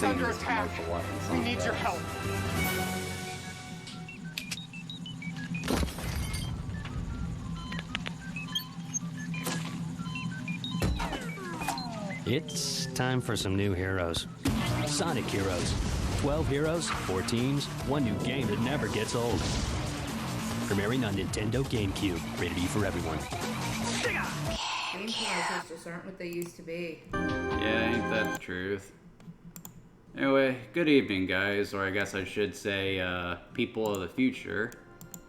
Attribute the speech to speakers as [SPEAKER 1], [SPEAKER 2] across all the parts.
[SPEAKER 1] is under attack. We need your help.
[SPEAKER 2] It's time for some new heroes. Sonic Heroes. 12 heroes, 4 teams, one new game that never gets old. Premiering on Nintendo GameCube. Rated E for everyone.
[SPEAKER 3] Game consoles just aren't what they used to be.
[SPEAKER 4] Yeah, ain't that the truth? Anyway, good evening, guys, or I guess I should say, people of the future.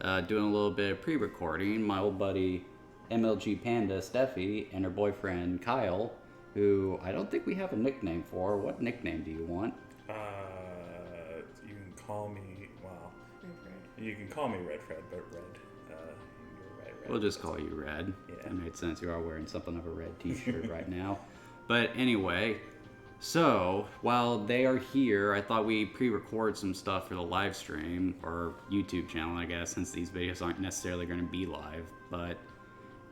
[SPEAKER 4] Doing a little bit of pre-recording. My old buddy MLG Panda, Steffi, and her boyfriend Kyle, who I don't think we have a nickname for. What nickname do you want?
[SPEAKER 5] You can call me, well, you can call me Red Fred, but Red, you're right, Red.
[SPEAKER 4] We'll just call you Red.
[SPEAKER 5] Yeah.
[SPEAKER 4] That made sense. You are wearing something of a red t-shirt right now. But anyway, so while they are here, I thought we'd pre-record some stuff for the live stream, or YouTube channel, I guess, since these videos aren't necessarily going to be live. But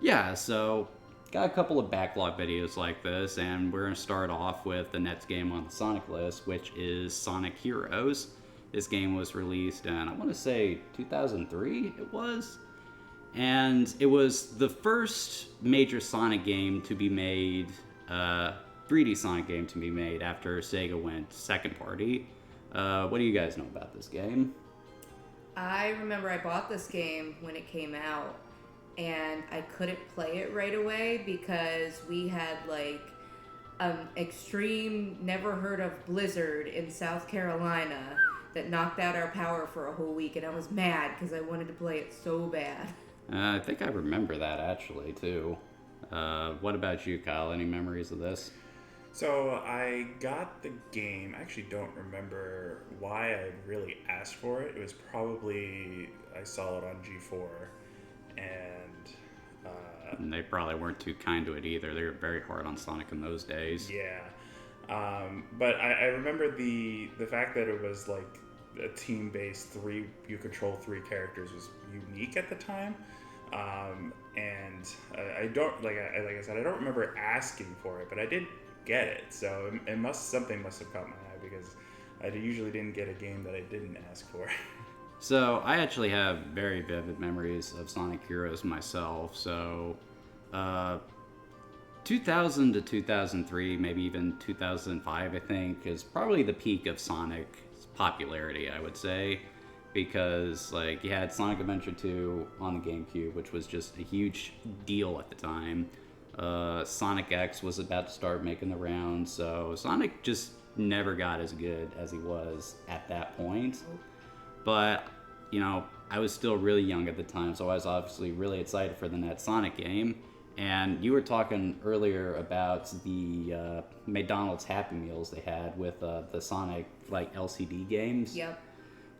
[SPEAKER 4] yeah, so got a couple of backlog videos like this, and we're going to start off with the next game on the Sonic list, which is Sonic Heroes. This game was released in, I want to say, 2003 it was. And it was the first major Sonic game to be made, 3D Sonic game to be made after Sega went second party. What do you guys know about this game?
[SPEAKER 3] I remember I bought this game when it came out, and I couldn't play it right away because we had like extreme, never heard of blizzard in South Carolina that knocked out our power for a whole week, and I was mad because I wanted to play it so bad.
[SPEAKER 4] I think I remember that actually too. What about you, Kyle? Any memories of this?
[SPEAKER 5] So I got the game. I actually don't remember why I really asked for it. It was probably I saw it on G4,
[SPEAKER 4] and they probably weren't too kind to it either. They were very hard on Sonic in those days.
[SPEAKER 5] Yeah. But I remember the fact that it was like a team-based you control 3 characters was unique at the time. And I don't like I said, I don't remember asking for it, but I did get it. So something must have caught my eye because I usually didn't get a game that I didn't ask for.
[SPEAKER 4] So I actually have very vivid memories of Sonic Heroes myself. So 2000 to 2003, maybe even 2005, I think, is probably the peak of Sonic's popularity, I would say. Because like you had Sonic Adventure 2 on the GameCube, which was just a huge deal at the time. Sonic X was about to start making the rounds, so Sonic just never got as good as he was at that point. But, you know, I was still really young at the time, so I was obviously really excited for the next Sonic game. And you were talking earlier about the McDonald's Happy Meals they had with the Sonic like LCD games.
[SPEAKER 3] Yep.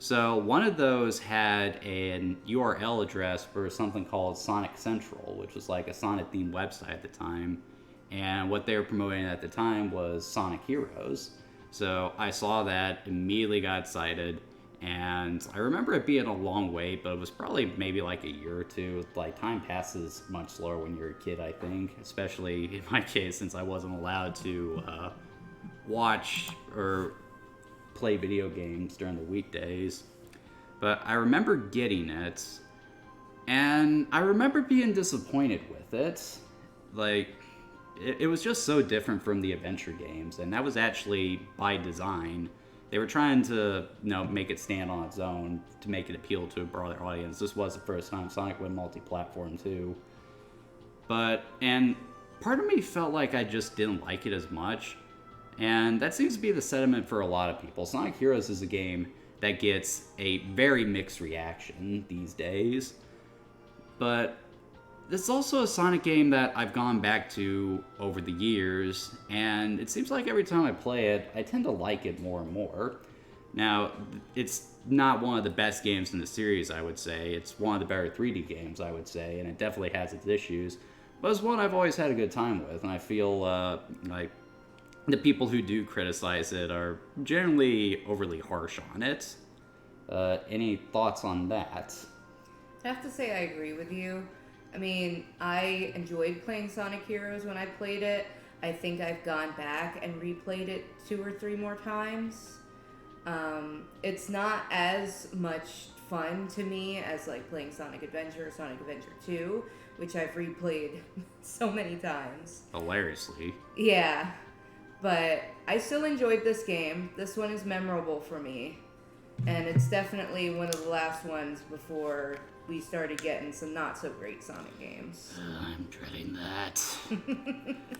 [SPEAKER 4] So one of those had an URL address for something called Sonic Central, which was like a Sonic themed website at the time. And what they were promoting at the time was Sonic Heroes. So I saw that, immediately got excited, and I remember it being a long wait, but it was probably maybe like a year or two. Like, time passes much slower when you're a kid, I think, especially in my case since I wasn't allowed to watch or play video games during the weekdays. But I remember getting it, and I remember being disappointed with it. Like, it was just so different from the adventure games, and that was actually by design. They were trying to, you know, make it stand on its own to make it appeal to a broader audience. This was the first time Sonic went multi-platform too. And part of me felt like I just didn't like it as much. And that seems to be the sentiment for a lot of people. Sonic Heroes is a game that gets a very mixed reaction these days. But it's also a Sonic game that I've gone back to over the years, and it seems like every time I play it, I tend to like it more and more. Now, it's not one of the best games in the series, I would say. It's one of the better 3D games, I would say, and it definitely has its issues. But it's one I've always had a good time with, and I feel like the people who do criticize it are generally overly harsh on it. Any thoughts on that?
[SPEAKER 3] I have to say I agree with you. I mean, I enjoyed playing Sonic Heroes when I played it. I think I've gone back and replayed it 2 or 3 more times. It's not as much fun to me as like playing Sonic Adventure or Sonic Adventure 2, which I've replayed so many times.
[SPEAKER 4] Hilariously.
[SPEAKER 3] Yeah, but I still enjoyed this game. This one is memorable for me, and it's definitely one of the last ones before we started getting some not so great Sonic games.
[SPEAKER 4] I'm dreading that.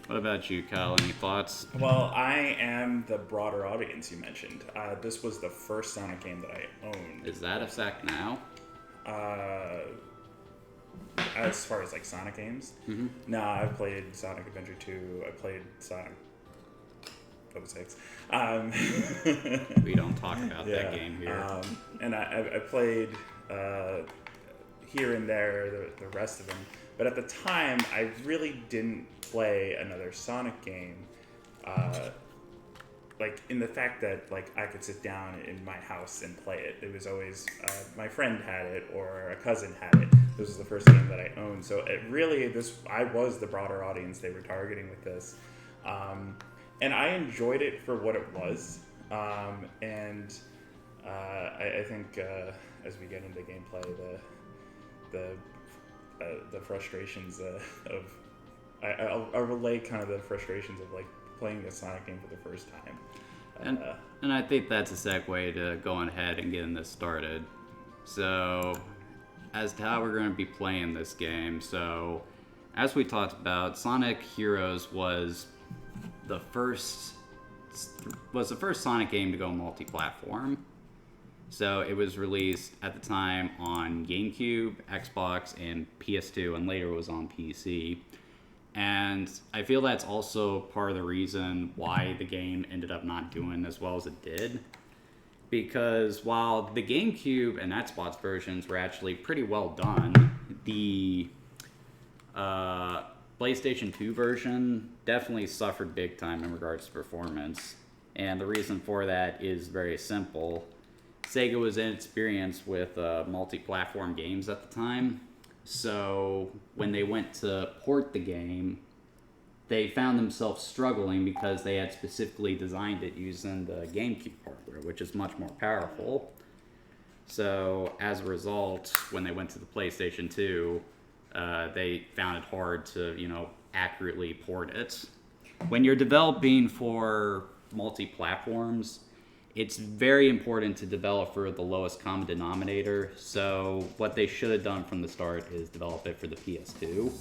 [SPEAKER 4] What about you, Kyle? Any thoughts?
[SPEAKER 5] Well, I am the broader audience you mentioned. This was the first Sonic game that I owned.
[SPEAKER 4] Is that a fact now?
[SPEAKER 5] As far as like Sonic games, nah, I've played Sonic Adventure 2. I played Sonic 06.
[SPEAKER 4] We don't talk about that game here.
[SPEAKER 5] And I played here and there the rest of them. But at the time, I really didn't play another Sonic game. Like in the fact that like I could sit down in my house and play it. It was always my friend had it or a cousin had it. This was the first game that I owned. So it really I was the broader audience they were targeting with this. And I enjoyed it for what it was. I think as we get into gameplay, the frustrations of I'll relay kind of the frustrations of like playing a Sonic game for the first time.
[SPEAKER 4] And I think that's a segue to going ahead and getting this started. So, as to how we're going to be playing this game, so as we talked about, Sonic Heroes was the first Sonic game to go multi-platform. So it was released at the time on GameCube, Xbox, and PS2, and later was on PC. And I feel that's also part of the reason why the game ended up not doing as well as it did. Because while the GameCube and Xbox versions were actually pretty well done, the PlayStation 2 version definitely suffered big time in regards to performance. And the reason for that is very simple. Sega was inexperienced with multi-platform games at the time. So when they went to port the game, they found themselves struggling because they had specifically designed it using the GameCube hardware, which is much more powerful. So as a result, when they went to the PlayStation 2, they found it hard to, accurately port it. When you're developing for multi-platforms, it's very important to develop for the lowest common denominator. So what they should have done from the start is develop it for the PS2.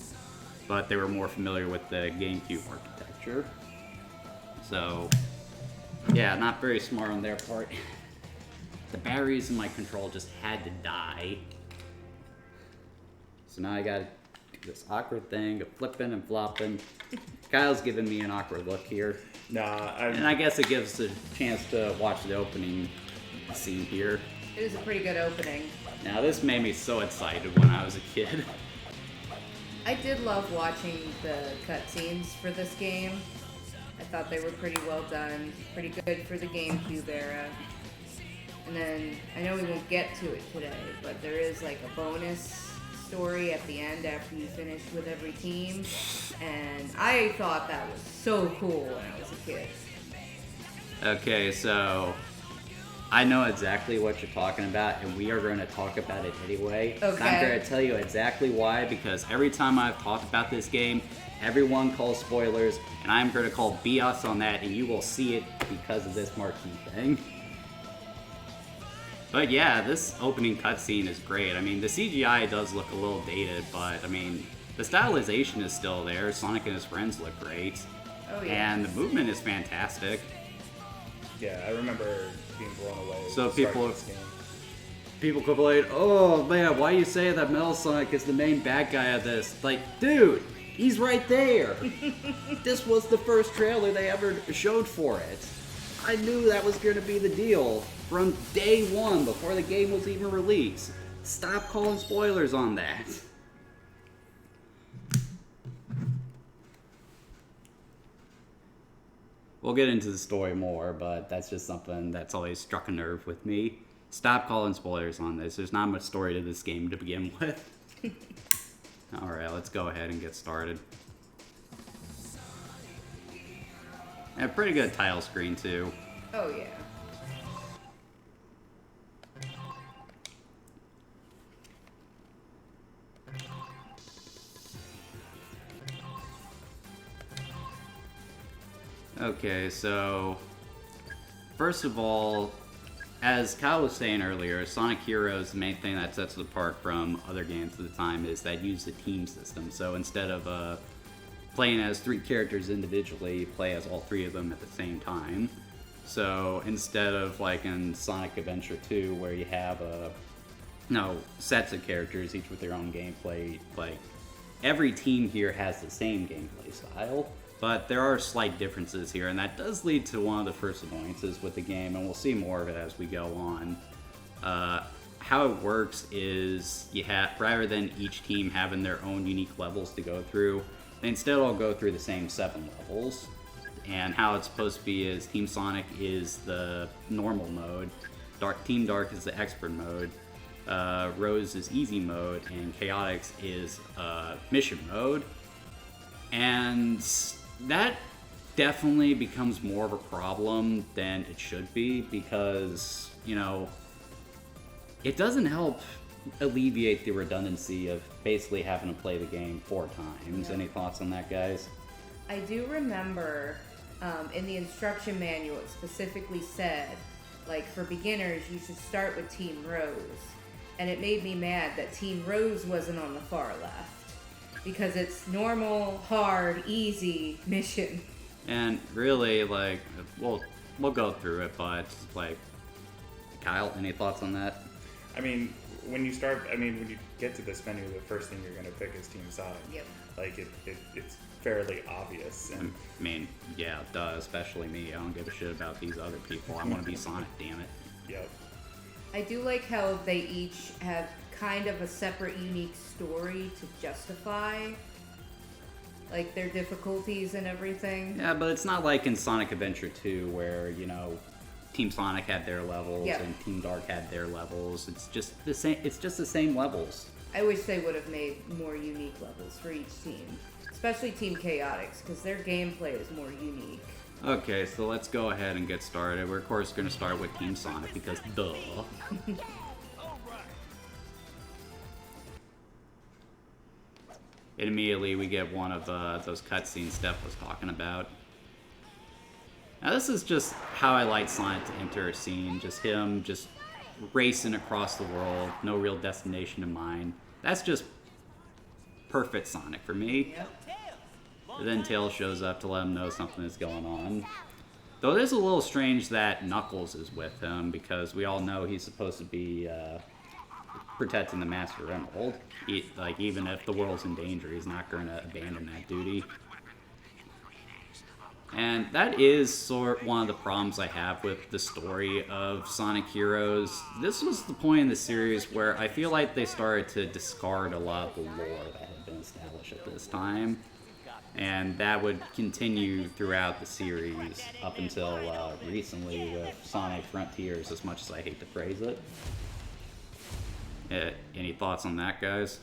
[SPEAKER 4] But they were more familiar with the GameCube architecture. So, yeah, not very smart on their part. The batteries in my control just had to die. So now I gotta do this awkward thing of flipping and flopping. Kyle's giving me an awkward look here.
[SPEAKER 5] Nah,
[SPEAKER 4] And I guess it gives us a chance to watch the opening scene here.
[SPEAKER 3] It is a pretty good opening.
[SPEAKER 4] Now, this made me so excited when I was a kid.
[SPEAKER 3] I did love watching the cutscenes for this game. I thought they were pretty well done, pretty good for the GameCube era. And then, I know we won't get to it today, but there is like a bonus story at the end after you finish with every team. And I thought that was so cool when I was a kid.
[SPEAKER 4] Okay, so I know exactly what you're talking about, and we are going to talk about it anyway.
[SPEAKER 3] Okay.
[SPEAKER 4] I'm going to tell you exactly why, because every time I've talked about this game, everyone calls spoilers, and I'm going to call BS on that, and you will see it because of this marquee thing. But yeah, this opening cutscene is great. I mean, the CGI does look a little dated, but I mean, the stylization is still there. Sonic and his friends look great.
[SPEAKER 3] Oh, yeah.
[SPEAKER 4] And the movement is fantastic.
[SPEAKER 5] yeah, I remember being blown away.
[SPEAKER 4] So
[SPEAKER 5] starting
[SPEAKER 4] people-
[SPEAKER 5] this game.
[SPEAKER 4] People complain, oh man, why you say that Metal Sonic is the main bad guy of this? Like, dude, he's right there. This was the first trailer they ever showed for it. I knew that was going to be the deal from day one before the game was even released. Stop calling spoilers on that. We'll get into the story more, but that's just something that's always struck a nerve with me. Stop calling spoilers on this. There's not much story to this game to begin with. Alright, let's go ahead and get started. And a pretty good title screen, too.
[SPEAKER 3] Oh, yeah.
[SPEAKER 4] Okay, so first of all, as Kyle was saying earlier, Sonic Heroes, the main thing that sets it apart from other games at the time is that use the team system. So instead of playing as 3 characters individually, you play as all 3 of them at the same time. So instead of like in Sonic Adventure 2, where you have sets of characters, each with their own gameplay, like every team here has the same gameplay style. But there are slight differences here, and that does lead to one of the first annoyances with the game, and we'll see more of it as we go on. How it works is you have, rather than each team having their own unique levels to go through, they instead all go through the same 7 levels. And how it's supposed to be is Team Sonic is the normal mode, Team Dark is the expert mode, Rose is easy mode, and Chaotix is mission mode. And that definitely becomes more of a problem than it should be because, it doesn't help alleviate the redundancy of basically having to play the game 4 times. Any thoughts on that, guys?
[SPEAKER 3] I do remember in the instruction manual it specifically said, like, for beginners, you should start with Team Rose. And it made me mad that Team Rose wasn't on the far left. Because it's normal, hard, easy mission.
[SPEAKER 4] And really, like, we'll go through it, but, like, Kyle, any thoughts on that?
[SPEAKER 5] I mean, when you get to this menu, the first thing you're going to pick is Team Sonic.
[SPEAKER 3] Yep.
[SPEAKER 5] Like, it's fairly obvious. And
[SPEAKER 4] I mean, yeah, duh, especially me. I don't give a shit about these other people. I want to be Sonic, damn it.
[SPEAKER 5] Yep.
[SPEAKER 3] I do like how they each have kind of a separate, unique story to justify, like, their difficulties and everything.
[SPEAKER 4] Yeah, but it's not like in Sonic Adventure 2 where, Team Sonic had their levels and Team Dark had their levels. It's just the same. It's just the same levels.
[SPEAKER 3] I wish they would have made more unique levels for each team, especially Team Chaotix, because their gameplay is more unique.
[SPEAKER 4] Okay, so let's go ahead and get started. We're of course going to start with Team Sonic because duh. And immediately we get one of those cutscenes Steph was talking about. Now this is just how I like Sonic to enter a scene. Just him just racing across the world, no real destination in mind. That's just perfect Sonic for me.
[SPEAKER 3] Yep.
[SPEAKER 4] And then Tails shows up to let him know something is going on. Though it is a little strange that Knuckles is with him, because we all know he's supposed to be protecting the Master Emerald. Even if the world's in danger, he's not going to abandon that duty. And that is one of the problems I have with the story of Sonic Heroes. This was the point in the series where I feel like they started to discard a lot of the lore that had been established at this time. And that would continue throughout the series up until recently with Sonic Frontiers, as much as I hate to praise it. Any thoughts on that, guys?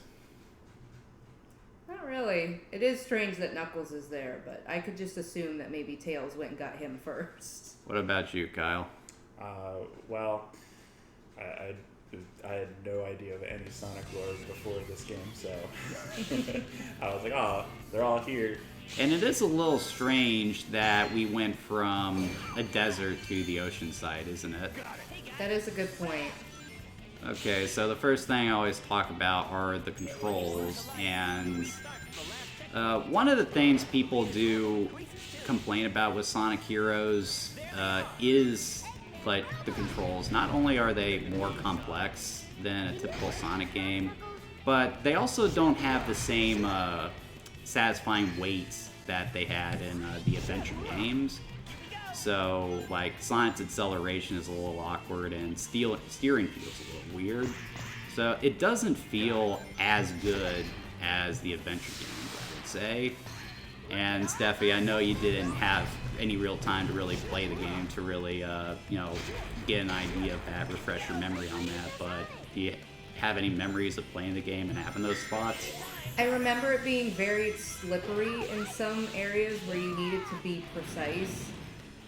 [SPEAKER 3] Not really. It is strange that Knuckles is there, but I could just assume that maybe Tails went and got him first.
[SPEAKER 4] What about you, Kyle?
[SPEAKER 5] Well, I had no idea of any Sonic lore before this game, so I was like, oh, they're all here.
[SPEAKER 4] And it is a little strange that we went from a desert to the ocean side, isn't it?
[SPEAKER 3] That is a good point.
[SPEAKER 4] Okay, so the first thing I always talk about are the controls, and one of the things people do complain about with Sonic Heroes is like the controls. Not only are they more complex than a typical Sonic game, but they also don't have the same satisfying weight that they had in the adventure games. So, like, Sonic's acceleration is a little awkward, and steering feels a little weird. So, it doesn't feel as good as the adventure games, I would say. And, Steffi, I know you didn't have any real time to really play the game to really, get an idea of that, refresh your memory on that, but do you have any memories of playing the game and having those spots?
[SPEAKER 3] I remember it being very slippery in some areas where you needed to be precise.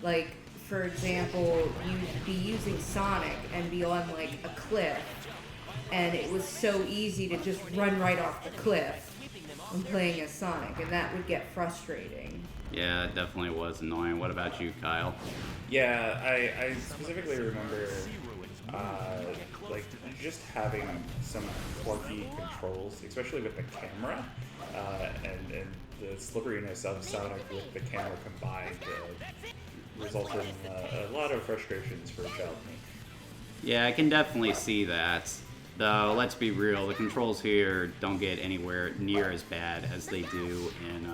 [SPEAKER 3] Like, for example, you'd be using Sonic and be on like a cliff, and it was so easy to just run right off the cliff when playing as Sonic, and that would get frustrating.
[SPEAKER 4] Yeah, it definitely was annoying. What about you, Kyle?
[SPEAKER 5] Yeah, I specifically remember like just having some clunky controls, especially with the camera, and the slipperiness of Sonic with the camera combined resulted in a lot of frustrations for a child me.
[SPEAKER 4] Yeah, I can definitely see that. Though, let's be real, the controls here don't get anywhere near as bad as they do in,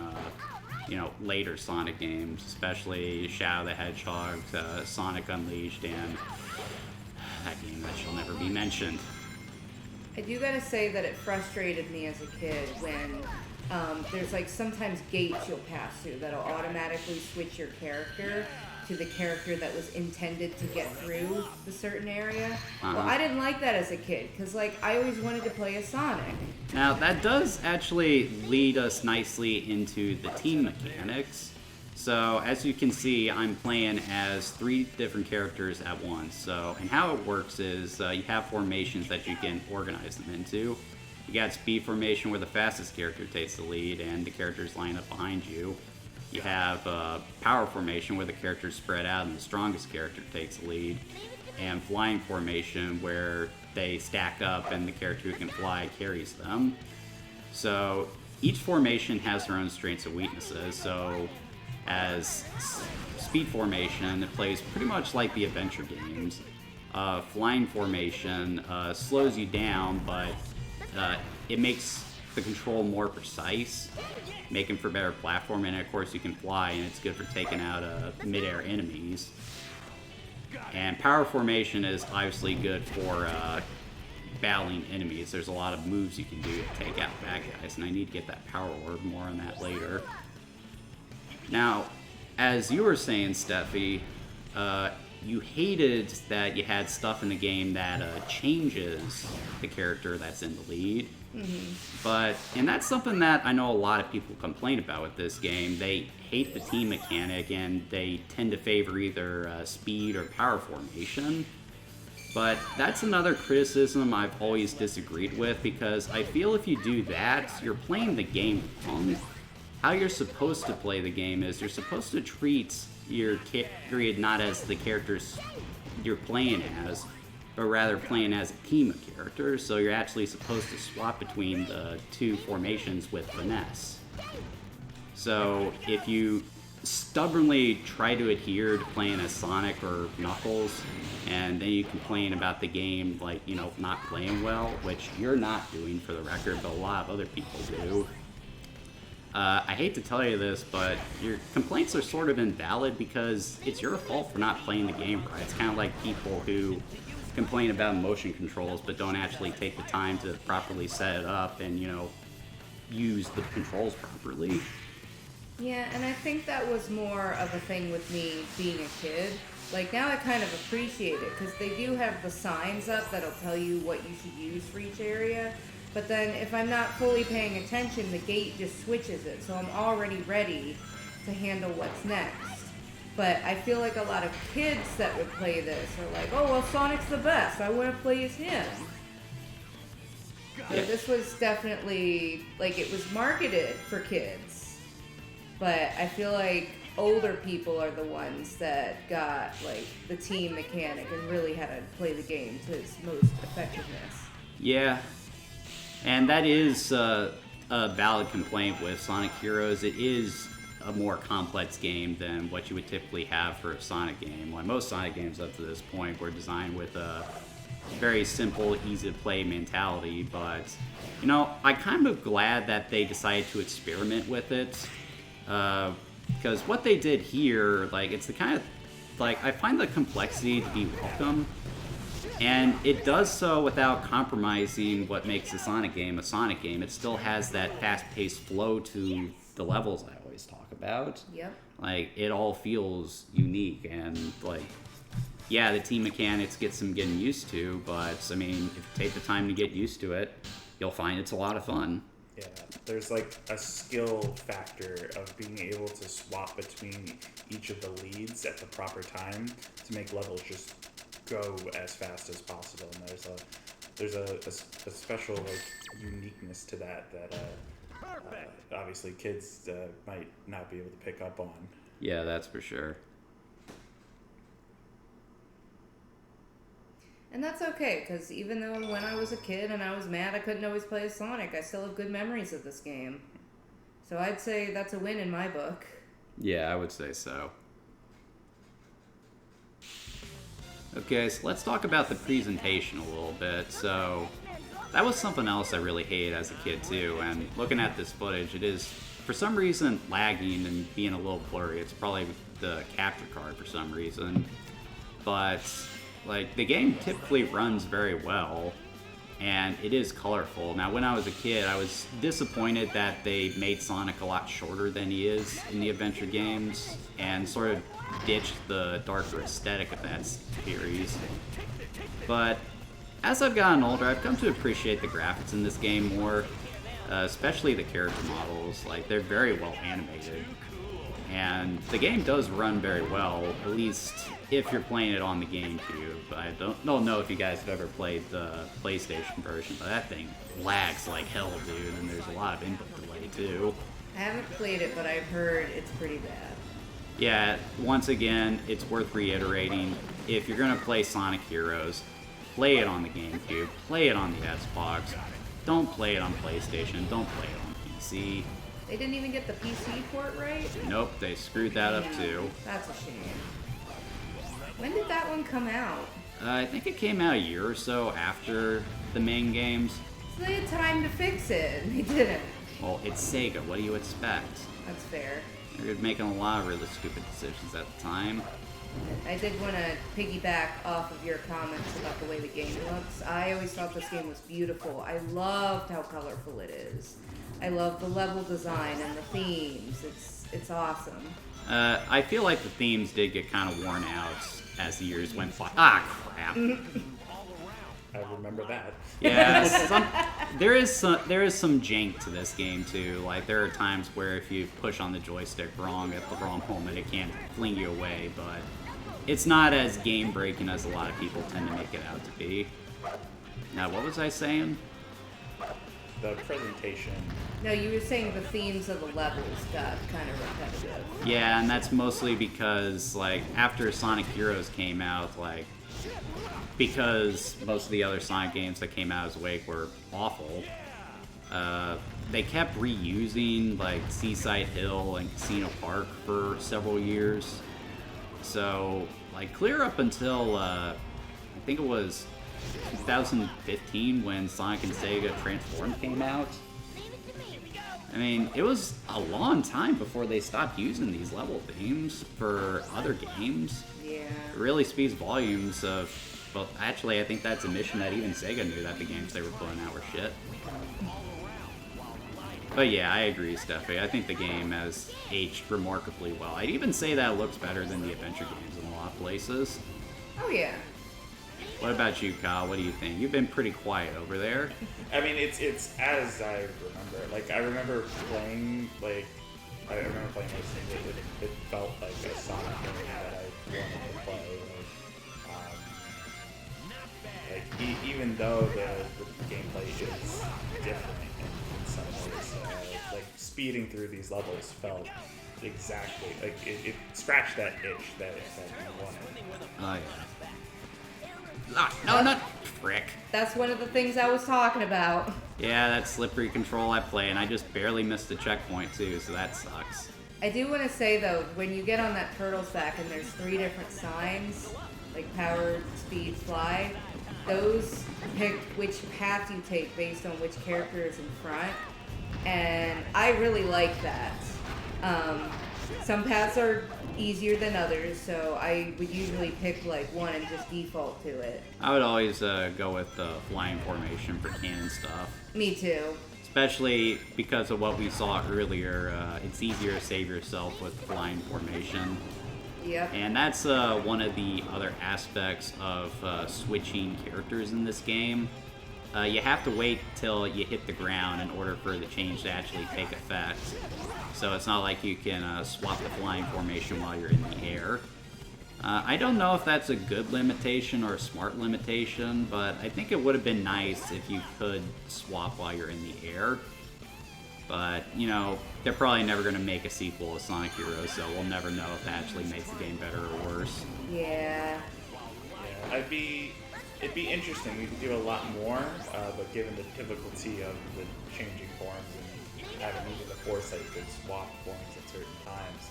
[SPEAKER 4] later Sonic games, especially Shadow the Hedgehog, Sonic Unleashed, and that game that shall never be mentioned.
[SPEAKER 3] I do gotta say that it frustrated me as a kid when there's like sometimes gates you'll pass through that'll automatically switch your character to the character that was intended to get through the certain area. Well, I didn't like that as a kid because like I always wanted to play as Sonic.
[SPEAKER 4] Now that does actually lead us nicely into the team mechanics. So as you can see, I'm playing as 3 different characters at once. So, and how it works is you have formations that you can organize them into. You got speed formation where the fastest character takes the lead and the characters line up behind you. You have power formation where the characters spread out and the strongest character takes the lead. And flying formation where they stack up and the character who can fly carries them. So each formation has their own strengths and weaknesses. So as speed formation, it plays pretty much like the adventure games. Flying formation slows you down, but it makes the control more precise, making for better platforming, and of course you can fly, and it's good for taking out mid-air enemies. And power formation is obviously good for battling enemies. There's a lot of moves you can do to take out bad guys, and I need to get that power orb, more on that later. Now, as you were saying, Steffi, you hated that you had stuff in the game that changes the character that's in the lead. And that's something that I know a lot of people complain about with this game. They hate the team mechanic and they tend to favor either speed or power formation. But that's another criticism I've always disagreed with, because I feel if you do that, you're playing the game wrong. How you're supposed to play the game is you're supposed to treat your period not as the characters you're playing as, but rather playing as a team of characters. So you're actually supposed to swap between the 2 formations with finesse. So if you stubbornly try to adhere to playing as Sonic or Knuckles, and then you complain about the game like, not playing well, which you're not doing for the record, but a lot of other people do. I hate to tell you this, but your complaints are sort of invalid because it's your fault for not playing the game right. It's kind of like people who complain about motion controls but don't actually take the time to properly set it up and, use the controls properly.
[SPEAKER 3] Yeah, and I think that was more of a thing with me being a kid. Like, now I kind of appreciate it because they do have the signs up that'll tell you what you should use for each area. But then if I'm not fully paying attention, the gate just switches it. So I'm already ready to handle what's next. But I feel like a lot of kids that would play this are like, oh, well, Sonic's the best. I want to play as him. So this was definitely, like, it was marketed for kids. But I feel like older people are the ones that got, like, the team mechanic and really had to play the game to its most effectiveness.
[SPEAKER 4] Yeah. And that is a valid complaint with Sonic Heroes. It is a more complex game than what you would typically have for a Sonic game. Like most Sonic games up to this point were designed with a very simple, easy-to-play mentality, but, I'm kind of glad that they decided to experiment with it, because what they did here, like, it's the kind of, like, I find the complexity to be welcome. And it does so without compromising what makes a Sonic game a Sonic game. It still has that fast-paced flow to the levels I always talk about.
[SPEAKER 3] Yep.
[SPEAKER 4] Like, it all feels unique, and, like, yeah, the team mechanics get some getting used to, but, I mean, if you take the time to get used to it, you'll find it's a lot of fun.
[SPEAKER 5] Yeah, there's like a skill factor of being able to swap between each of the leads at the proper time to make levels just go as fast as possible. And there's a special like uniqueness to that obviously kids might not be able to pick up on.
[SPEAKER 4] Yeah, that's for sure.
[SPEAKER 3] And that's okay, because even though when I was a kid and I was mad I couldn't always play as Sonic, I still have good memories of this game. So I'd say that's a win in my book.
[SPEAKER 4] Yeah, I would say so. Okay, so let's talk about the presentation a little bit. So that was something else I really hated as a kid too, and looking at this footage, it is for some reason lagging and being a little blurry. It's probably the capture card for some reason, but like the game typically runs very well and it is colorful. Now when I was a kid I was disappointed that they made Sonic a lot shorter than he is in the adventure games and sort of ditched the darker aesthetic of that series. But as I've gotten older, I've come to appreciate the graphics in this game more, especially the character models. Like, they're very well animated. And the game does run very well, at least if you're playing it on the GameCube. I don't know if you guys have ever played the PlayStation version, but that thing lags like hell, dude, and there's a lot of input delay, too.
[SPEAKER 3] I haven't played it, but I've heard it's pretty bad.
[SPEAKER 4] Yeah, once again, it's worth reiterating. If you're going to play Sonic Heroes, play it on the GameCube, play it on the Xbox. Don't play it on PlayStation, don't play it on PC.
[SPEAKER 3] They didn't even get the PC port right?
[SPEAKER 4] Nope, they screwed that up too.
[SPEAKER 3] That's a shame. When did that one come out?
[SPEAKER 4] I think it came out a year or so after the main games.
[SPEAKER 3] So they had time to fix it, and they didn't.
[SPEAKER 4] Well, it's Sega, what do you expect?
[SPEAKER 3] That's fair.
[SPEAKER 4] They were making a lot of really stupid decisions at the time.
[SPEAKER 3] I did want to piggyback off of your comments about the way the game looks. I always thought this game was beautiful. I loved how colorful it is. I love the level design and the themes. It's awesome.
[SPEAKER 4] I feel like the themes did get kind of worn out as the years went by. Ah, crap.
[SPEAKER 5] I remember that.
[SPEAKER 4] Yeah, there is some jank to this game too. Like, there are times where if you push on the joystick wrong at the wrong moment, it can fling you away, but it's not as game breaking as a lot of people tend to make it out to be. Now, what was I saying?
[SPEAKER 5] The presentation.
[SPEAKER 3] No, you were saying the themes of the levels got kind of repetitive.
[SPEAKER 4] Yeah, and that's mostly because, like, after Sonic Heroes came out, like, because most of the other Sonic games that came out as Wake were awful, they kept reusing, like, Seaside Hill and Casino Park for several years. So, like, clear up until, I think it was 2015 when Sonic and Sega Transformed came out. I mean, it was a long time before they stopped using these level themes for other games.
[SPEAKER 3] Yeah.
[SPEAKER 4] It really speaks volumes of... Well, actually, I think that's a mission that even Sega knew that the games they were putting out were shit. But yeah, I agree, Steffi. I think the game has aged remarkably well. I'd even say that it looks better than the adventure games in a lot of places.
[SPEAKER 3] Oh, yeah.
[SPEAKER 4] What about you, Kyle? What do you think? You've been pretty quiet over there.
[SPEAKER 5] I mean, it's as I remember. Like, I remember playing, like, I remember playing this thing. It felt like a Sonic game that I wanted to play. Even though the gameplay is different in some ways, like speeding through these levels felt exactly like it scratched that itch that you wanted.
[SPEAKER 4] Oh yeah. No, not frick.
[SPEAKER 3] That's one of the things I was talking about.
[SPEAKER 4] Yeah, that slippery control I play, and I just barely missed the checkpoint too, so that sucks.
[SPEAKER 3] I do want to say though, when you get on that turtle's back and there's 3 different signs, like power, speed, fly, those pick which path you take based on which character is in front, and I really like that. Some paths are easier than others, so I would usually pick like one and just default to it.
[SPEAKER 4] I would always go with the flying formation for cannon stuff.
[SPEAKER 3] Me too.
[SPEAKER 4] Especially because of what we saw earlier, it's easier to save yourself with flying formation.
[SPEAKER 3] Yep.
[SPEAKER 4] And that's one of the other aspects of switching characters in this game. you have to wait till you hit the ground in order for the change to actually take effect. So it's not like you can swap the flying formation while you're in the air. I don't know if that's a good limitation or a smart limitation, but I think it would have been nice if you could swap while you're in the air. But, you know, they're probably never going to make a sequel of Sonic Heroes, so we'll never know if that actually makes the game better or worse.
[SPEAKER 3] Yeah.
[SPEAKER 5] Yeah, it'd be interesting. We could do a lot more, but given the difficulty of the changing forms and having needed the foresight to swap forms at certain times,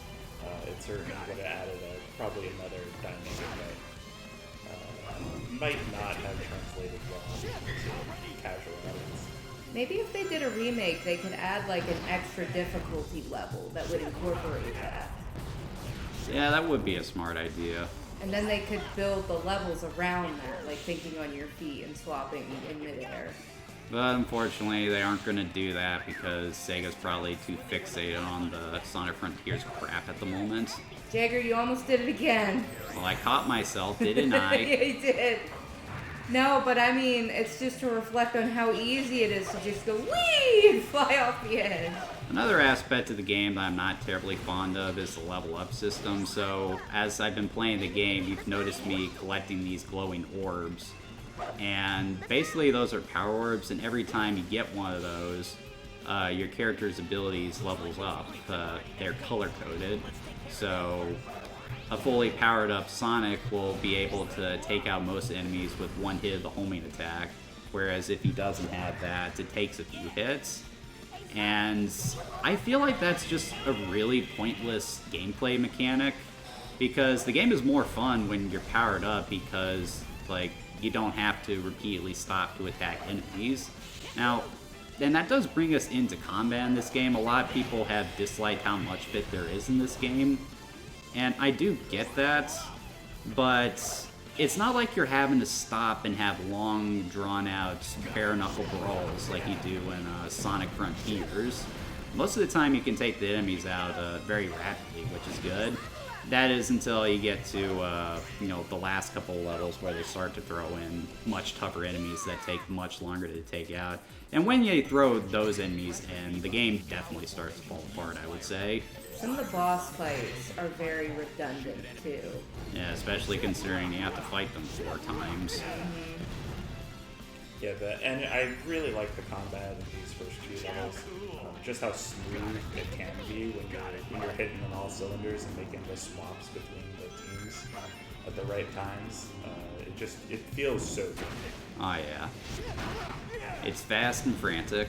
[SPEAKER 5] it certainly would have added probably another dynamic that might not have translated well to casual audience.
[SPEAKER 3] Maybe if they did a remake, they could add like an extra difficulty level that would incorporate that.
[SPEAKER 4] Yeah, that would be a smart idea.
[SPEAKER 3] And then they could build the levels around that, like thinking on your feet and swapping in midair.
[SPEAKER 4] But unfortunately, they aren't going to do that because Sega's probably too fixated on the Sonic Frontiers crap at the moment.
[SPEAKER 3] Jagger, you almost did it again.
[SPEAKER 4] Well, I caught myself, didn't I?
[SPEAKER 3] Yeah, you did. No, but I mean, it's just to reflect on how easy it is to just go whee and fly off the edge.
[SPEAKER 4] Another aspect of the game that I'm not terribly fond of is the level up system. So as I've been playing the game, you've noticed me collecting these glowing orbs. And basically those are power orbs, and every time you get one of those, your character's abilities levels up. They're color-coded. So a fully powered up Sonic will be able to take out most enemies with one hit of the homing attack, whereas if he doesn't have that, it takes a few hits. And I feel like that's just a really pointless gameplay mechanic, because the game is more fun when you're powered up because, like, you don't have to repeatedly stop to attack enemies. Now, and that does bring us into combat in this game. A lot of people have disliked how much of it there is in this game, and I do get that, but it's not like you're having to stop and have long, drawn-out, bare-knuckle brawls like you do in Sonic Frontiers. Most of the time you can take the enemies out very rapidly, which is good. That is until you get to, you know, the last couple of levels where they start to throw in much tougher enemies that take much longer to take out. And when you throw those enemies in, the game definitely starts to fall apart, I would say.
[SPEAKER 3] Some of the boss fights are very redundant, too.
[SPEAKER 4] Yeah, especially considering you have to fight them 4 times.
[SPEAKER 5] Yeah, and I really like the combat in these first few levels. Just how smooth it can be when you're hitting on all cylinders and making the swaps between the teams at the right times. It feels so good.
[SPEAKER 4] Oh yeah. It's fast and frantic.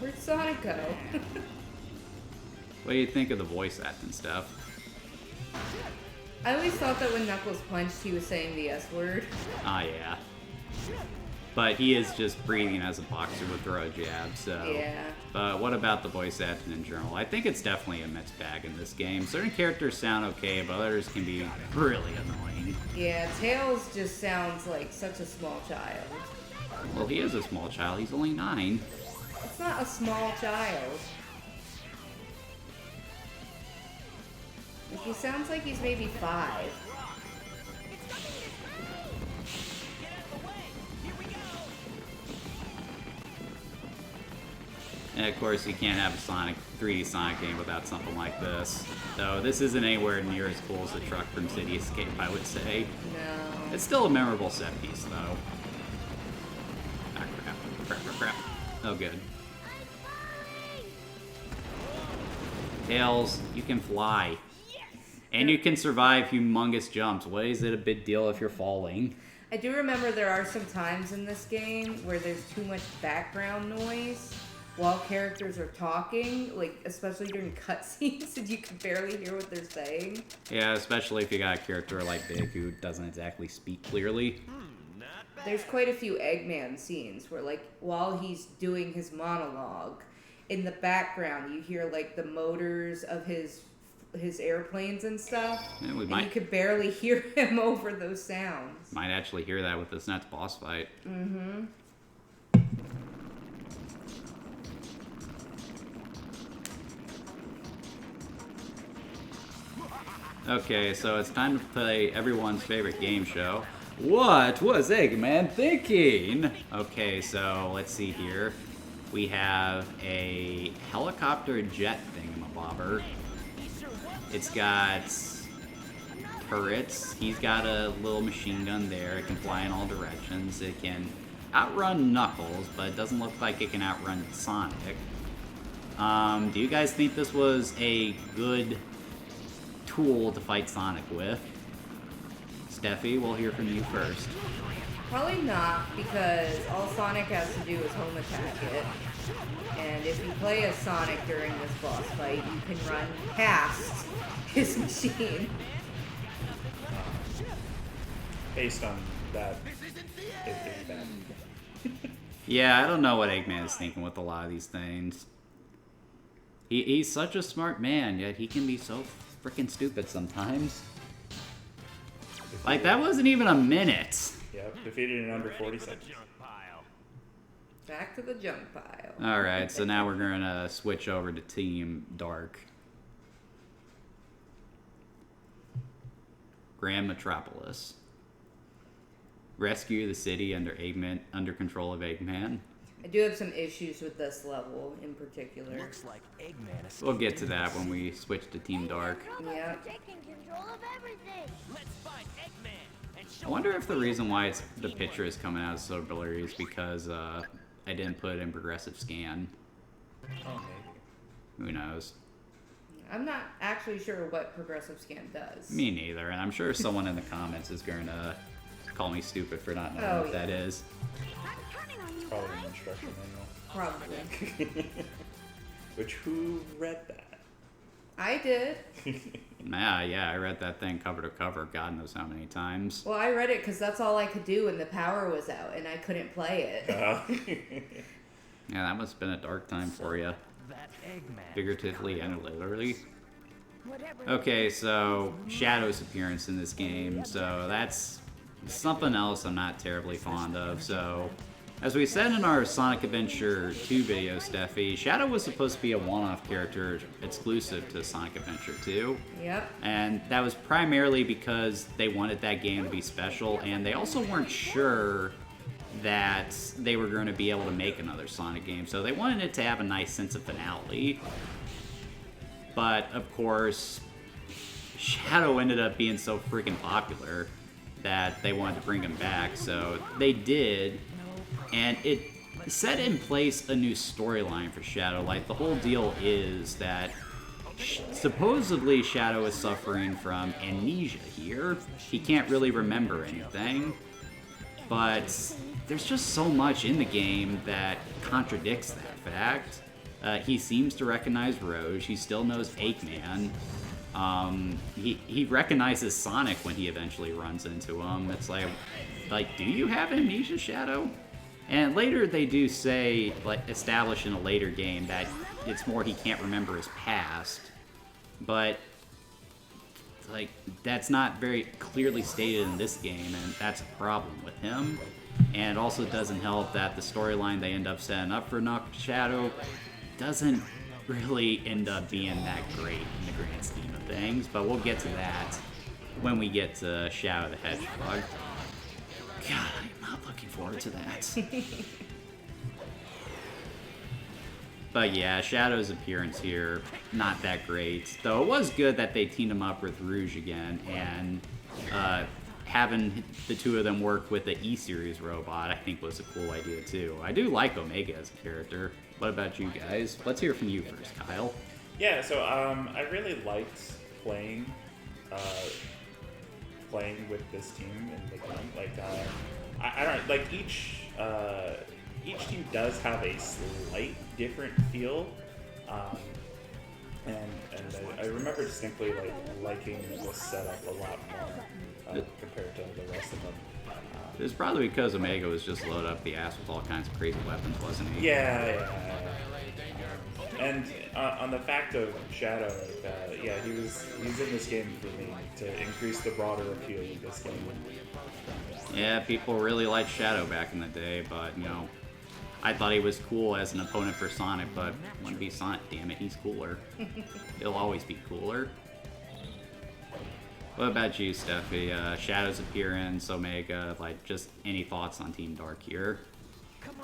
[SPEAKER 3] Where'd Sonic go?
[SPEAKER 4] What do you think of the voice acting stuff?
[SPEAKER 3] I always thought that when Knuckles punched, he was saying the S word.
[SPEAKER 4] Ah, yeah. But he is just breathing as a boxer would throw a jab, so...
[SPEAKER 3] Yeah.
[SPEAKER 4] But what about the voice acting in general? I think it's definitely a mixed bag in this game. Certain characters sound okay, but others can be really annoying.
[SPEAKER 3] Yeah, Tails just sounds like such a small child.
[SPEAKER 4] Well, he is a small child. He's only 9.
[SPEAKER 3] It's not a small child. He sounds like he's maybe 5.
[SPEAKER 4] And of course, you can't have a 3D Sonic game without something like this. Though this isn't anywhere near as cool as the truck from City Escape, I would say.
[SPEAKER 3] No.
[SPEAKER 4] It's still a memorable set piece, though. Ah, crap. Oh, good. Tails, you can fly. And you can survive humongous jumps. Why is it a big deal if you're falling?
[SPEAKER 3] I do remember there are some times in this game where there's too much background noise while characters are talking, like especially during cutscenes, and you can barely hear what they're saying.
[SPEAKER 4] Yeah, especially if you got a character like Big who doesn't exactly speak clearly.
[SPEAKER 3] There's quite a few Eggman scenes where, like, while he's doing his monologue, in the background you hear like the motors of his airplanes and stuff,
[SPEAKER 4] Yeah,
[SPEAKER 3] and you could barely hear him over those sounds.
[SPEAKER 4] Might actually hear that with this next boss fight.
[SPEAKER 3] Mm-hmm.
[SPEAKER 4] Okay, so it's time to play everyone's favorite game show, What was Eggman thinking? Okay, so let's see here. We have a helicopter jet thingamabobber. It's got turrets. He's got a little machine gun there. It can fly in all directions. It can outrun Knuckles, but it doesn't look like it can outrun Sonic. Do you guys think this was a good tool to fight Sonic with? Steffi, we'll hear from you first.
[SPEAKER 3] Probably not, because all Sonic has to do is home attack it. And if you play as Sonic during this boss fight, you can run past his machine.
[SPEAKER 5] Based on that, it is bad.
[SPEAKER 4] Yeah, I don't know what Eggman is thinking with a lot of these things. He's such a smart man, yet he can be so freaking stupid sometimes. Like, that wasn't even a minute.
[SPEAKER 5] Yep, defeated in under 40 seconds.
[SPEAKER 3] Back to the junk pile.
[SPEAKER 4] Alright, so now we're gonna switch over to Team Dark. Grand Metropolis. Rescue the city under control of Eggman.
[SPEAKER 3] I do have some issues with this level in particular.
[SPEAKER 2] Looks like Eggman is
[SPEAKER 4] We'll get to that when we switch to Team Dark.
[SPEAKER 3] Yeah.
[SPEAKER 4] I wonder if the reason why the picture is coming out so blurry is because I didn't put it in progressive scan.
[SPEAKER 5] Oh, maybe.
[SPEAKER 4] Who knows?
[SPEAKER 3] I'm not actually sure what progressive scan does.
[SPEAKER 4] Me neither, and I'm sure someone in the comments is going to call me stupid for not knowing what that is.
[SPEAKER 5] It's probably an instruction manual.
[SPEAKER 3] Probably.
[SPEAKER 5] Which, who read that?
[SPEAKER 3] I did.
[SPEAKER 4] Yeah, I read that thing cover to cover God knows how many times.
[SPEAKER 3] Well, I read it because that's all I could do when the power was out and I couldn't play it.
[SPEAKER 4] Yeah, that must have been a dark time for you. Figuratively and literally. Okay, so Shadow's appearance in this game, so that's something else I'm not terribly fond of. So, as we said in our Sonic Adventure 2 video, Steffi, Shadow was supposed to be a one-off character exclusive to Sonic Adventure 2.
[SPEAKER 3] Yep.
[SPEAKER 4] And that was primarily because they wanted that game to be special, and they also weren't sure that they were going to be able to make another Sonic game, so they wanted it to have a nice sense of finality. But, of course, Shadow ended up being so freaking popular that they wanted to bring him back, so they did, and it set in place a new storyline for Shadow. Like, the whole deal is that supposedly Shadow is suffering from amnesia here. He can't really remember anything, but there's just so much in the game that contradicts that fact. He seems to recognize Rouge. He still knows Eggman. He recognizes Sonic when he eventually runs into him. It's like, do you have amnesia, Shadow? And later they do say, like, establish in a later game that it's more he can't remember his past. But, like, that's not very clearly stated in this game, and that's a problem with him. And it also doesn't help that the storyline they end up setting up for Shadow doesn't really end up being that great in the grand scheme of things, but we'll get to that when we get to Shadow the Hedgehog. God, I'm not looking forward to that. But yeah, Shadow's appearance here, not that great. Though it was good that they teamed him up with Rouge again, and having the two of them work with the E-Series robot, I think was a cool idea too. I do like Omega as a character. What about you guys? Let's hear from you first, Kyle.
[SPEAKER 5] Yeah, so I really liked playing with this team in the game. Like, I don't like each team does have a slight different feel, and I remember distinctly liking the setup a lot more compared to the rest of them.
[SPEAKER 4] It's probably because Omega was just loaded up the ass with all kinds of crazy weapons, wasn't he?
[SPEAKER 5] Yeah. And on the fact of Shadow, he's in this game for me to increase the broader appeal of this game.
[SPEAKER 4] Yeah, people really liked Shadow back in the day, but, you know, I thought he was cool as an opponent for Sonic, but wouldn't be Sonic, damn it, he's cooler. He'll always be cooler. What about you, Steffi? Shadow's appearance, Omega, like just any thoughts on Team Dark here?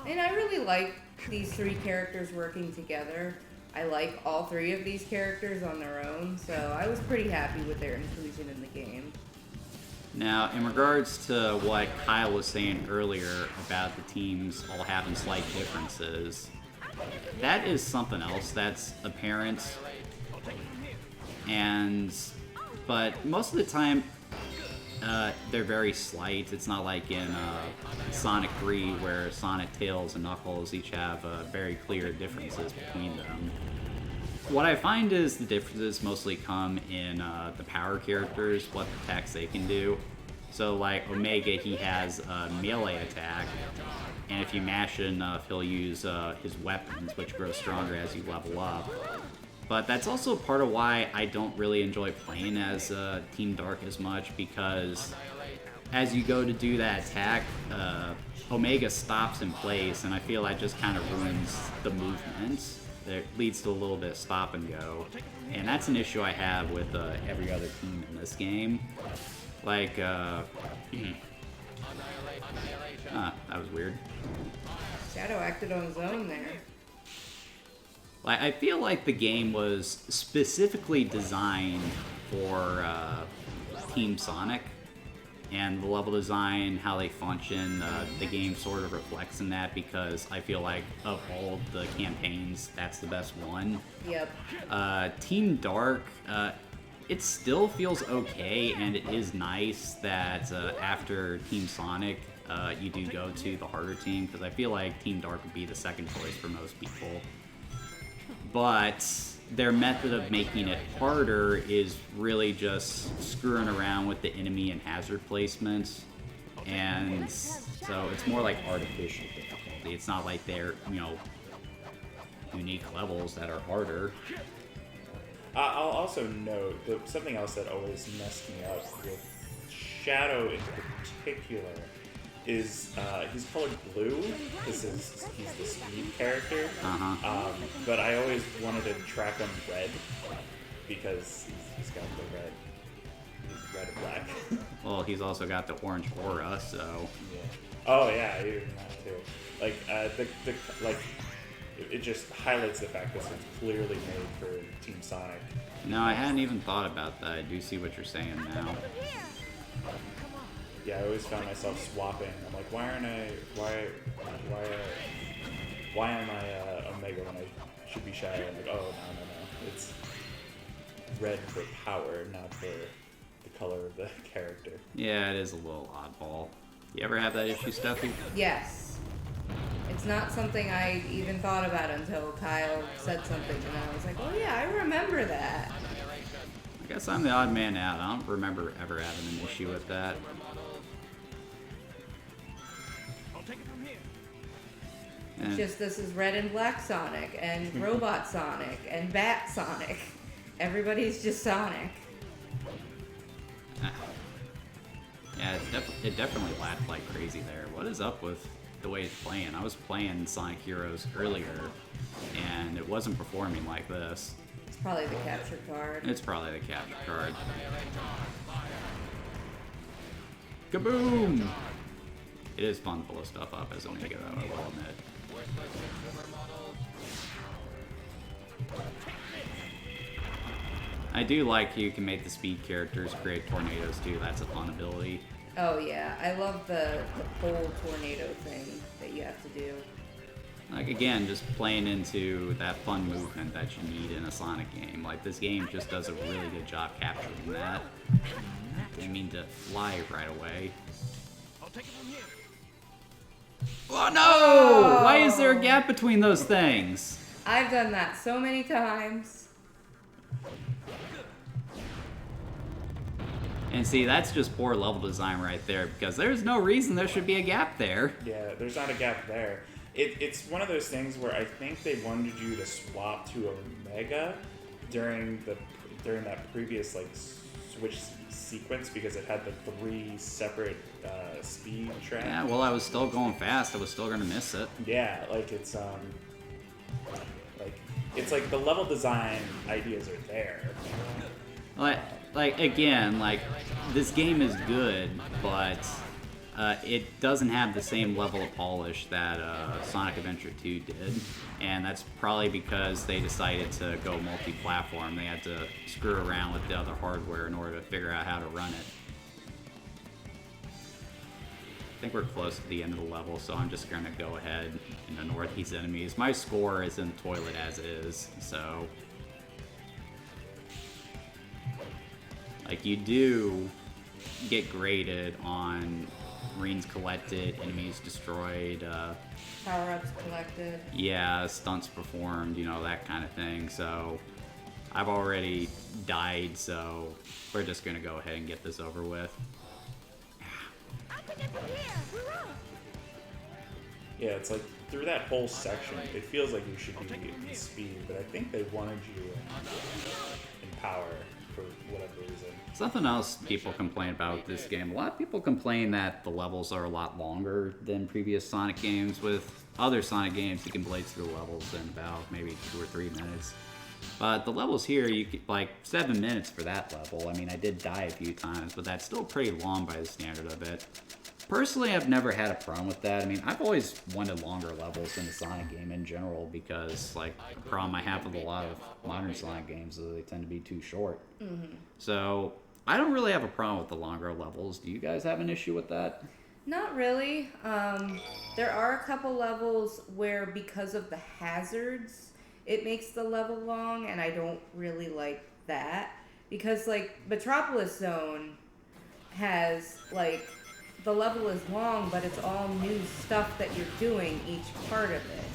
[SPEAKER 3] And I really like these three characters working together. I like all three of these characters on their own, so I was pretty happy with their inclusion in the game.
[SPEAKER 4] Now, in regards to what Kyle was saying earlier about the teams all having slight differences, that is something else that's apparent. But most of the time, they're very slight. It's not like in Sonic 3 where Sonic, Tails, and Knuckles each have very clear differences between them. What I find is the differences mostly come in the power characters, what attacks they can do. So like Omega, he has a melee attack, and if you mash it enough, he'll use his weapons, which grow stronger as you level up. But that's also part of why I don't really enjoy playing as Team Dark as much, because as you go to do that attack, Omega stops in place, and I feel that just kind of ruins the movement. It leads to a little bit of stop and go, and that's an issue I have with every other team in this game. Like, that was weird.
[SPEAKER 3] Shadow acted on his own there.
[SPEAKER 4] Like, I feel like the game was specifically designed for Team Sonic, and the level design, how they function, the game sort of reflects in that, because I feel like of all the campaigns, that's the best one.
[SPEAKER 3] Yep.
[SPEAKER 4] Team Dark, it still feels okay, and it is nice that after Team Sonic, you do go to the harder team, because I feel like Team Dark would be the second choice for most people. But their method of making it harder is really just screwing around with the enemy and hazard placements, and so it's more like artificial difficulty. It's not like they're, unique levels that are harder.
[SPEAKER 5] I'll also note that something else that always messed me up with Shadow in particular is he's colored blue. He's the speed character. But I always wanted to track him red because he's got the red. He's red and black.
[SPEAKER 4] Well, he's also got the orange aura, so.
[SPEAKER 5] Yeah. Oh yeah, even that too. Like it just highlights the fact that it's clearly made for Team Sonic.
[SPEAKER 4] No, I hadn't even thought about that. I do see what you're saying now.
[SPEAKER 5] Yeah, I always found myself swapping. I'm like, why am I Omega when I should be Shadow? I'm like, oh, no. It's red for power, not for the color of the character.
[SPEAKER 4] Yeah, it is a little oddball. You ever have that issue, Steffi?
[SPEAKER 3] Yes. It's not something I even thought about until Kyle said something, and I was like, oh yeah, I remember that.
[SPEAKER 4] I guess I'm the odd man out. I don't remember ever having an issue with that.
[SPEAKER 3] It's just this is Red and Black Sonic, and Robot Sonic, and Bat Sonic. Everybody's just Sonic.
[SPEAKER 4] Yeah, it definitely laughed like crazy there. What is up with the way it's playing? I was playing Sonic Heroes earlier, and it wasn't performing like this.
[SPEAKER 3] It's probably the capture card.
[SPEAKER 4] It's probably the capture card. Kaboom! It is fun to blow stuff up as Omega, though, I will admit. I do like you can make the speed characters create tornadoes too. That's a fun ability.
[SPEAKER 3] Oh yeah, I love the pole tornado thing that you have to do.
[SPEAKER 4] Like, again, just playing into that fun movement that you need in a Sonic game. Like, this game just does a really good job capturing that. Didn't mean to fly right away. Oh no!
[SPEAKER 3] Oh.
[SPEAKER 4] Why is there a gap between those things?
[SPEAKER 3] I've done that so many times.
[SPEAKER 4] And see, that's just poor level design right there, because there's no reason there should be a gap there.
[SPEAKER 5] Yeah, there's not a gap there. It's one of those things where I think they wanted you to swap to Omega during that previous switch sequence, because it had the 3 separate speed tracks.
[SPEAKER 4] Yeah, well, I was still going fast. I was still gonna miss it.
[SPEAKER 5] Yeah, it's like the level design ideas are there.
[SPEAKER 4] Like, like, again, like, this game is good, but it doesn't have the same level of polish that Sonic Adventure 2 did. And that's probably because they decided to go multi-platform. They had to screw around with the other hardware in order to figure out how to run it. I think we're close to the end of the level, so I'm just going to go ahead and ignore these enemies. My score is in the toilet as is, so... Like, you do get graded on marines collected, enemies destroyed,
[SPEAKER 3] Power-ups collected.
[SPEAKER 4] yeah, stunts performed, you know, that kind of thing. So I've already died, so we're just gonna go ahead and get this over with.
[SPEAKER 5] Yeah, it's like through that whole section, it feels like you should be in speed, but I think they wanted you in power for whatever reason.
[SPEAKER 4] Something else people complain about with this game. A lot of people complain that the levels are a lot longer than previous Sonic games. With other Sonic games, you can blaze through levels in about maybe 2 or 3 minutes. But the levels here, you get like 7 minutes for that level. I mean, I did die a few times, but that's still pretty long by the standard of it. Personally, I've never had a problem with that. I mean, I've always wanted longer levels in the Sonic game in general because, like, the problem I have with a lot of modern Sonic games is they tend to be too short. Mm-hmm. So, I don't really have a problem with the longer levels. Do you guys have an issue with that?
[SPEAKER 3] Not really. There are a couple levels where, because of the hazards, it makes the level long, and I don't really like that. Because, like, Metropolis Zone has, like... The level is long, but it's all new stuff that you're doing each part of it.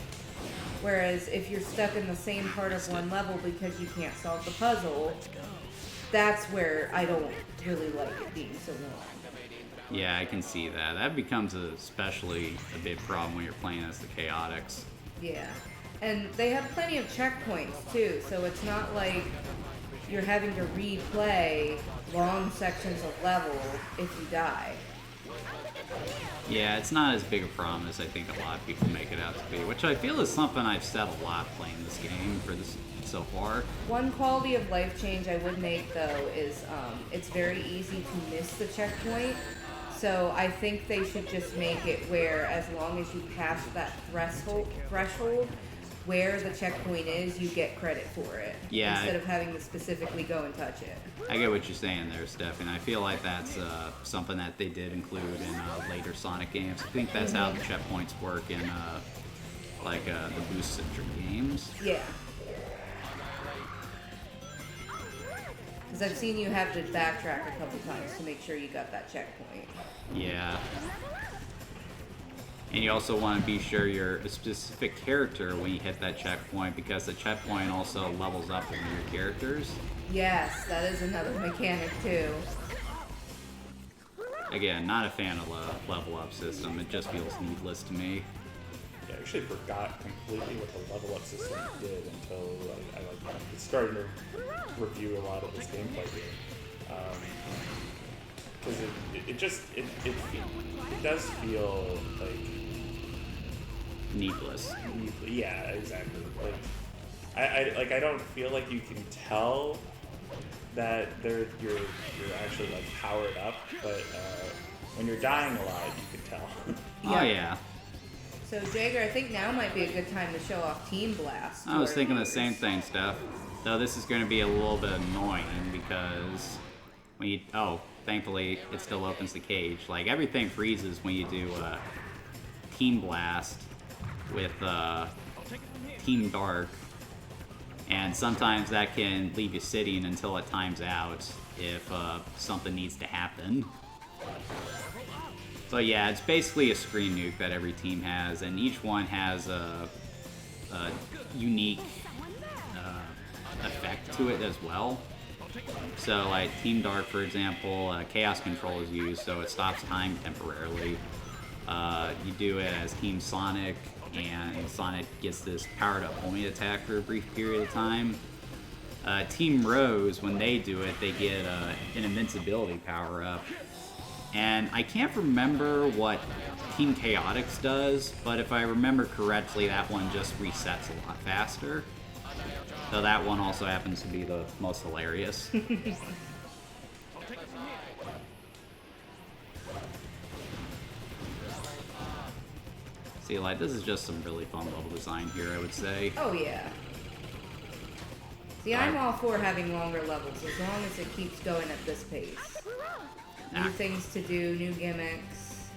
[SPEAKER 3] Whereas if you're stuck in the same part of one level because you can't solve the puzzle, that's where I don't really like it being so long.
[SPEAKER 4] Yeah, I can see that. That becomes especially a big problem when you're playing as the Chaotix.
[SPEAKER 3] Yeah. And they have plenty of checkpoints, too, so it's not like you're having to replay long sections of level if you die.
[SPEAKER 4] Yeah, it's not as big a problem as I think a lot of people make it out to be, which I feel is something I've said a lot playing this game for this so far.
[SPEAKER 3] One quality of life change I would make, though, is it's very easy to miss the checkpoint. So I think they should just make it where as long as you pass that threshold where the checkpoint is, you get credit for it.
[SPEAKER 4] Yeah.
[SPEAKER 3] Instead of having to specifically go and touch it.
[SPEAKER 4] I get what you're saying there, Steph, and I feel like that's something that they did include in later Sonic games. I think that's how the checkpoints work in the boost-centric games.
[SPEAKER 3] Yeah. Because I've seen you have to backtrack a couple times to make sure you got that checkpoint.
[SPEAKER 4] Yeah. And you also want to be sure you're a specific character when you hit that checkpoint, because the checkpoint also levels up with your characters.
[SPEAKER 3] Yes, that is another mechanic too.
[SPEAKER 4] Again, not a fan of the level up system. It just feels needless to me.
[SPEAKER 5] Yeah, I actually forgot completely what the level up system did until I started to review a lot of this gameplay here. Because it does feel like
[SPEAKER 4] Needless.
[SPEAKER 5] Yeah, exactly. Like I don't feel like you can tell that you're actually like powered up, but when you're dying a lot, you can tell.
[SPEAKER 4] Oh yeah.
[SPEAKER 3] So Jagger, I think now might be a good time to show off Team Blast.
[SPEAKER 4] I was thinking the same thing, Steph. Though this is going to be a little bit annoying because when you thankfully it still opens the cage. Like everything freezes when you do Team Blast with Team Dark, and sometimes that can leave you sitting until it times out if something needs to happen. So yeah, it's basically a screen nuke that every team has, and each one has a unique effect to it as well. So like Team Dark, for example, Chaos Control is used, so it stops time temporarily. You do it as Team Sonic, and Sonic gets this powered up homing attack for a brief period of time. Team Rose, when they do it, they get an invincibility power up. And I can't remember what Team Chaotix does, but if I remember correctly, that one just resets a lot faster. So that one also happens to be the most hilarious. See, like, this is just some really fun level design here, I would say.
[SPEAKER 3] Oh, yeah. See, I'm all for having longer levels as long as it keeps going at this pace. New things to do, new gimmicks.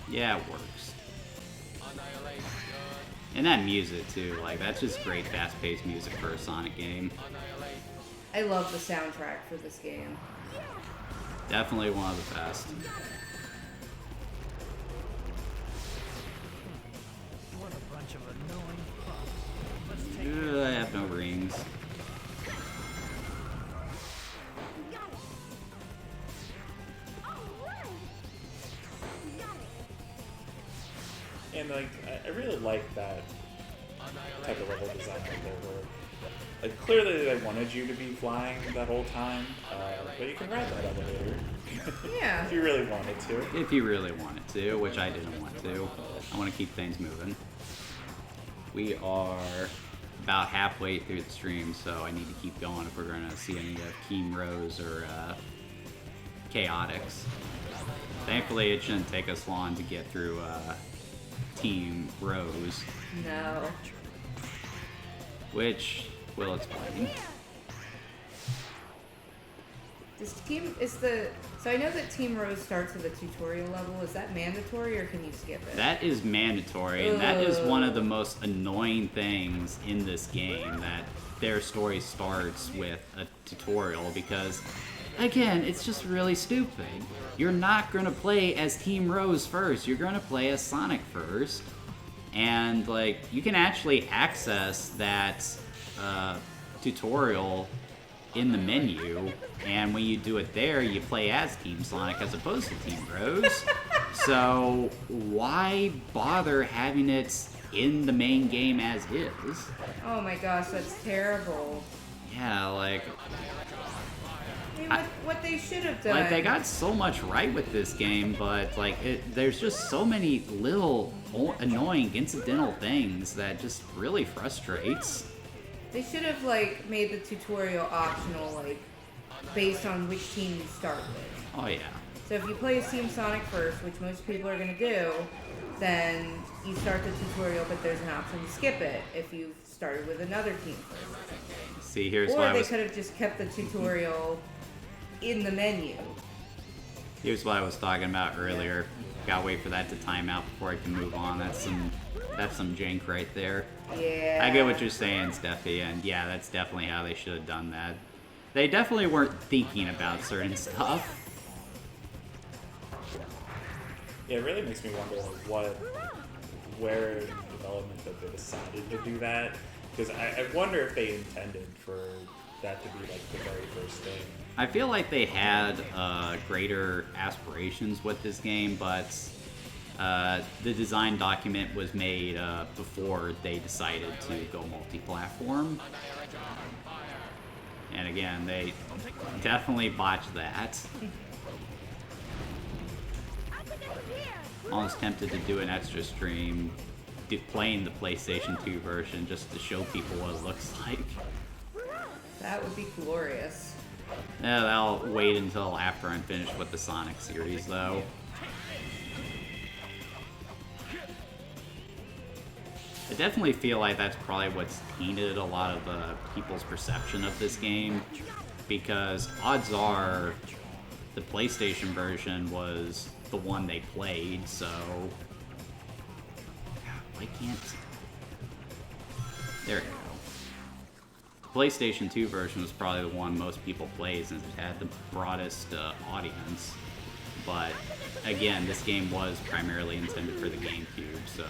[SPEAKER 4] Yeah, it works. And that music, too. Like, that's just great fast-paced music for a Sonic game.
[SPEAKER 3] I love the soundtrack for this game.
[SPEAKER 4] Definitely one of the best. I have no rings.
[SPEAKER 5] And like, I really like that type of level design right there, where like clearly they wanted you to be flying that whole time, but you can ride that elevator.
[SPEAKER 3] Yeah.
[SPEAKER 5] If you really wanted to.
[SPEAKER 4] If you really wanted to, which I didn't want to. I want to keep things moving. We are about halfway through the stream, so I need to keep going if we're going to see any Team Rose or Chaotix. Thankfully, it shouldn't take us long to get through Team Rose.
[SPEAKER 3] No.
[SPEAKER 4] Which will explain.
[SPEAKER 3] So I know that Team Rose starts with a tutorial level. Is that mandatory or can you skip it?
[SPEAKER 4] That is mandatory, and that is one of the most annoying things in this game, that their story starts with a tutorial, because, again, it's just really stupid. You're not going to play as Team Rose first, you're going to play as Sonic first, and, like, you can actually access that tutorial in the menu, and when you do it there, you play as Team Sonic as opposed to Team Rose. So why bother having it in the main game as is?
[SPEAKER 3] Oh my gosh, that's terrible.
[SPEAKER 4] Yeah, like...
[SPEAKER 3] I mean, what they should have done...
[SPEAKER 4] Like, they got so much right with this game, but, like, there's just so many little annoying incidental things that just really frustrates.
[SPEAKER 3] They should have, like, made the tutorial optional, like, based on which team you start with.
[SPEAKER 4] Oh, yeah.
[SPEAKER 3] So if you play as Team Sonic first, which most people are going to do, then you start the tutorial, but there's an option to skip it if you've started with another team first.
[SPEAKER 4] See, here's
[SPEAKER 3] or
[SPEAKER 4] why
[SPEAKER 3] they could have just kept the tutorial in the menu.
[SPEAKER 4] Here's what I was talking about earlier. Gotta wait for that to time out before I can move on. That's some jank right there.
[SPEAKER 3] Yeah.
[SPEAKER 4] I get what you're saying, Steffi, and yeah, that's definitely how they should have done that. They definitely weren't thinking about certain stuff.
[SPEAKER 5] Yeah, it really makes me wonder where in development that they decided to do that. Because I wonder if they intended for that to be like the very first thing.
[SPEAKER 4] I feel like they had greater aspirations with this game, but the design document was made before they decided to go multi-platform. And again, they definitely botched that. Almost tempted to do an extra stream playing the PlayStation 2 version just to show people what it looks like.
[SPEAKER 3] That would be glorious.
[SPEAKER 4] Yeah, I'll wait until after I'm finished with the Sonic series, though. I definitely feel like that's probably what's tainted a lot of people's perception of this game, because odds are the PlayStation version was the one they played, so... Why can't... There we go. The PlayStation 2 version was probably the one most people played since it had the broadest audience. But, again, this game was primarily intended for the GameCube, so...